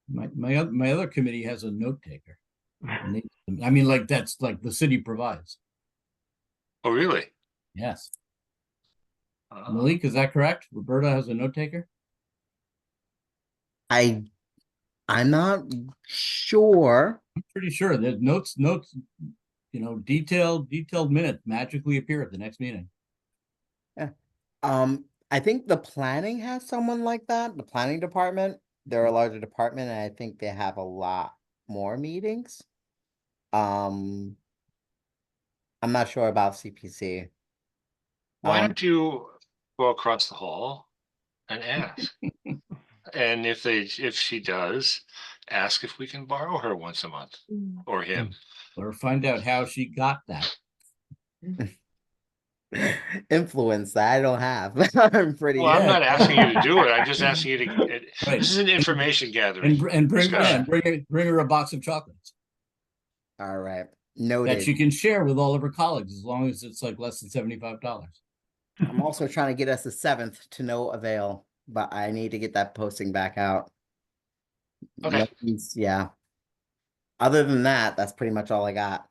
My other committee has a note taker. I mean, like that's like the city provides. Oh, really? Yes. Malik, is that correct? Roberta has a note taker? I'm not sure. I'm pretty sure there's notes, you know, detailed minutes magically appear at the next meeting. Yeah. I think the planning has someone like that. The planning department, they're a larger department, and I think they have a lot more meetings. I'm not sure about CPC. Why don't you go across the hall and ask? And if she does, ask if we can borrow her once a month or him. Or find out how she got that. Influence that I don't have. I'm pretty. Well, I'm not asking you to do it. I'm just asking you to. Right. This is an information gathering. And bring discussion. bring her a box of chocolates. All right. Noted. That she can share with all of her colleagues as long as it's like less than $75. I'm also trying to get us a 7th to no avail, but I need to get that posting back out. Okay. Yeah. Other than that, that's pretty much all I got.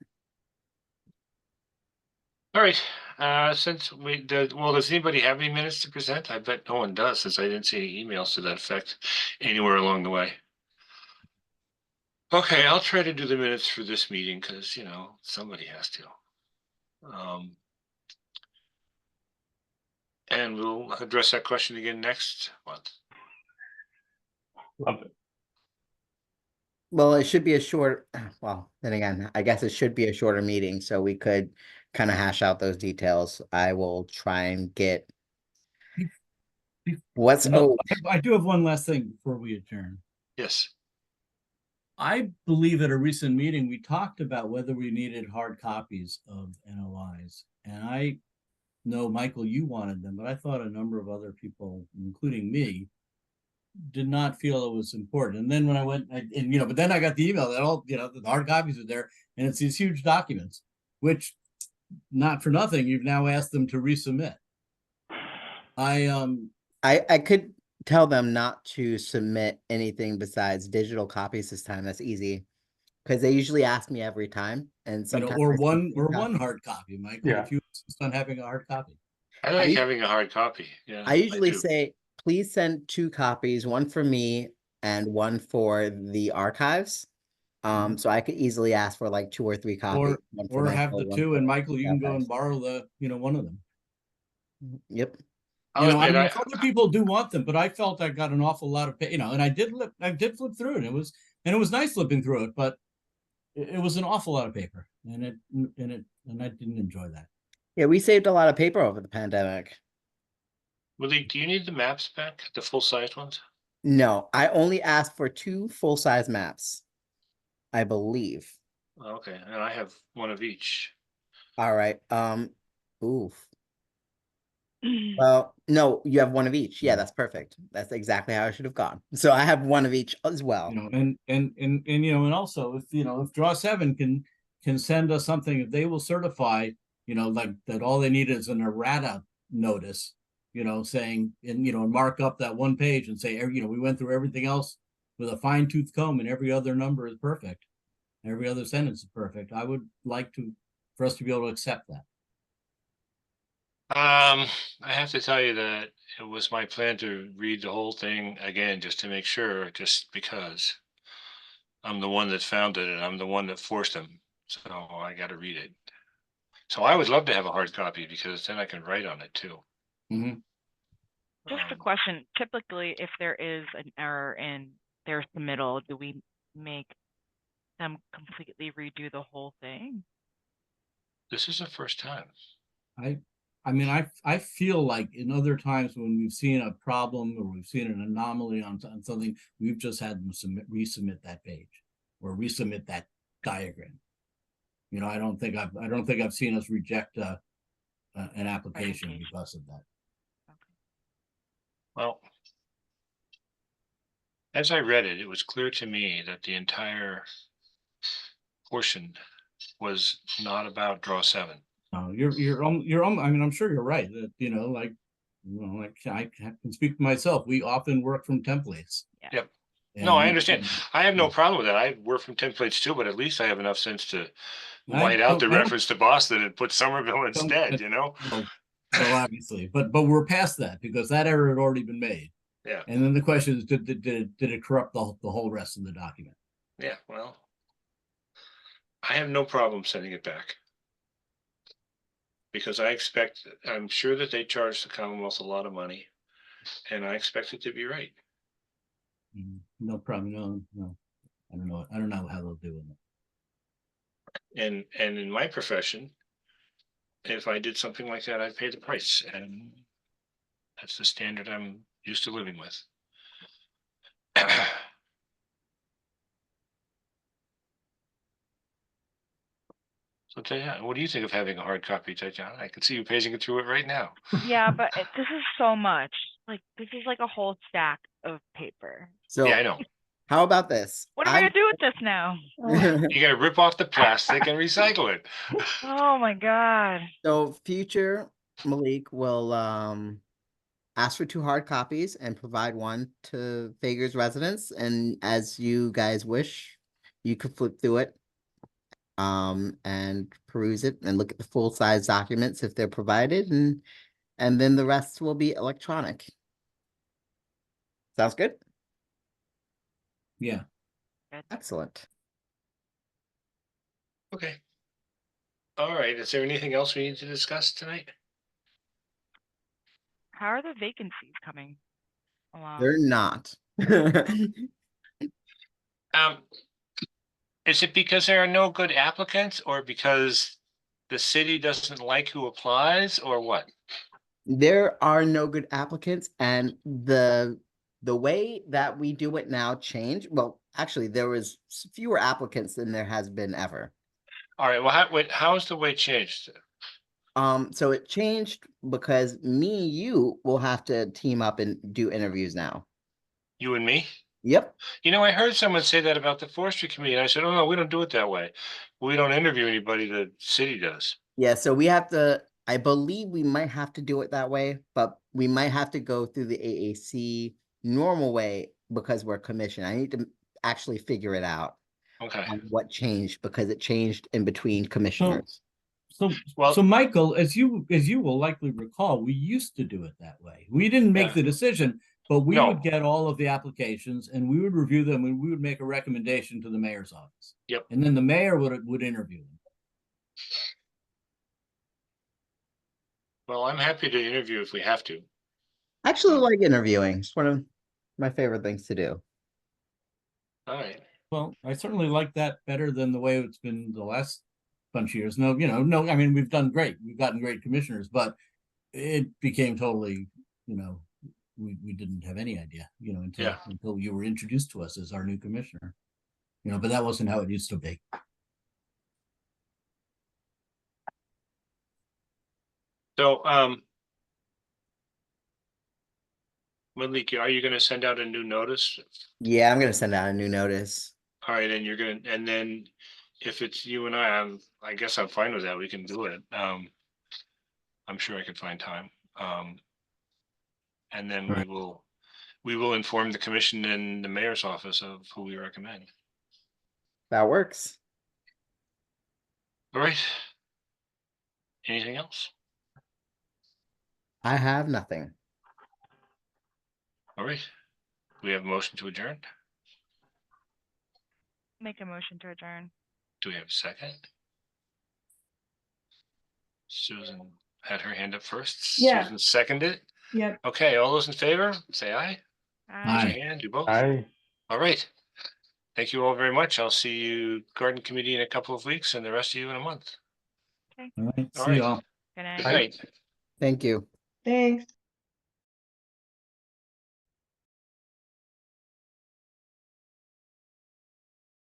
All right. Since does anybody have any minutes to present? I bet no one does, since I didn't see any emails to that effect anywhere along the way. Okay, I'll try to do the minutes for this meeting because, you know, somebody has to. And we'll address that question again next month. Love it. Well, it should be a short, well, then again, I guess it should be a shorter meeting, so we could kind of hash out those details. I will try and get what's I do have one last thing before we adjourn. Yes. I believe at a recent meeting, we talked about whether we needed hard copies of NOIs. And no, Michael, you wanted them, but I thought a number of other people, including me, did not feel it was important. And then when I went, but then I got the email that all, the hard copies are there, and it's these huge documents, which, not for nothing, you've now asked them to resubmit. I could tell them not to submit anything besides digital copies this time. That's easy. Because they usually ask me every time, and sometimes or I say one two copies. hard copy, Michael, Yeah. if you insist on having a hard copy. I like I- having a hard copy. Yeah. I usually do. say, please send 2 copies, one for me and one for the archives. So I could easily ask for like 2 or 3 copies. one for Or have Michael, the one two, for and Michael, you can go archives. and borrow one of them. Yep. I'll admit, If other people do want them, but I felt I got an awful lot of, and I did flip through it. It was nice flipping through it, but it was an awful lot of paper, and I didn't enjoy that. Yeah, we saved a lot of paper over the pandemic. Willie, do you need the maps back, the full-sized ones? No, I only asked for 2 full-size maps, I believe. Okay, and I have one of each. All right. Oof. Well, no, you have one of each. Yeah, that's perfect. That's exactly how I should have gone. So I have one of each as well. And also if Draw 7 can send us something, if they will certify, like that, all they need is an errata notice, saying, and mark up that one page and say, we went through everything else with a fine-tooth comb and every other number is perfect. Every other sentence is perfect. I would like for us to be able to accept that. I have to tell you that it was my plan to read the whole thing again, just to make sure, just because I'm the one that found it and I'm the one that forced them. So I got to read it. So I would love to have a hard copy, because then I can write on it too. Just a question. Typically, if there is an error in their submittal, do we make them completely redo the whole thing? This is the first time. I feel like in other times when we've seen a problem or we've seen an anomaly on something, we've just had them resubmit that page or resubmit that diagram. I don't think I've seen us reject an application because of that. Well, as I read it, it was clear to me that the entire portion was not about Draw 7. I'm sure you're right that, I can speak for myself. We often work from templates. Yep. No, I understand. I have no problem with that. I work from templates too, but at least I have enough sense to white out the reference to Boston and put Somerville instead, Well, obviously, but we're past that because that error had already been made. Yeah. And then the question is, did it corrupt the whole rest of the document? Yeah, well, I have no problem sending it back. Because I'm sure that they charge the Commonwealth a lot of money, and I expect it to be right. No problem. No. I don't know how they'll do it. And in my profession, if I did something like that, I'd pay the price, and that's the standard I'm used to living with. So Tatiana, what do you think of having a hard copy, Tatiana? I can see you paging it through it right now. Yeah, but this is so much. Like, this is like a whole stack of paper. So yeah, I know. How about this? What am I gonna do with this now? You gotta rip off the plastic and recycle it. Oh my God. So future Malik will ask for 2 hard copies and provide one to Fager's residents. And as you guys wish, you could flip through it and peruse it and look at the full-size documents if they're provided, and then the rest will be electronic. Sounds good? Yeah. Excellent. Okay. All right. Is there anything else we need to discuss tonight? How are the vacancies coming along? They're not. Is it because there are no good applicants, or because the city doesn't like who applies, or what? There are no good applicants, and the way that we do it now changed. Well, actually, there was fewer applicants than there has been ever. All right. Well, how's the way changed? So it changed because me and you will have to team up and do interviews now. You and me? Yep. You know, I heard someone say that about the forestry committee, and I said, oh, no, we don't do it that way. We don't interview anybody, the city does. Yeah, so we have to, I believe we might have to do it that way, but we might have to go through the AAC normal way because we're commissioned. I need to actually figure it out Okay. on what changed because it changed in between commissioners. So, so Michael, as you will likely recall, we used to do it that way. We didn't make the decision, but we would get all of the applications and we would review them and we would make a recommendation to the mayor's office. Yep. And then the mayor would interview them. Well, I'm happy to interview if we have to. I actually like interviewing. It's one of my favorite things to do. All right. Well, I certainly like that better than the way it's been the last bunch of years. No, I mean, we've done great. We've gotten great commissioners, but it became totally, we didn't have any idea, until you were introduced to us as our new commissioner, but that wasn't how it used to be. So, Malik, are you going to send out a new notice? Yeah, I'm going to send out a new notice. All right, and and then if it's you and I guess I'm fine with that. We can do it. I'm sure I can find time. And then we will inform the commission and the mayor's office of who we recommend. That works. All right. Anything else? I have nothing. All right. We have a motion to adjourn. Make a motion to adjourn. Do we have a second? Susan had her hand up first. Yeah. Susan seconded it. Yep. Okay, all those in favor, say aye. Aye. Raise your hand, do both. Aye. All right. Thank you all very much. I'll see you garden committee in a couple of weeks and the rest of you in a month. Okay. All right. All See right. y'all. Good Good night. night. Thank you. Thanks.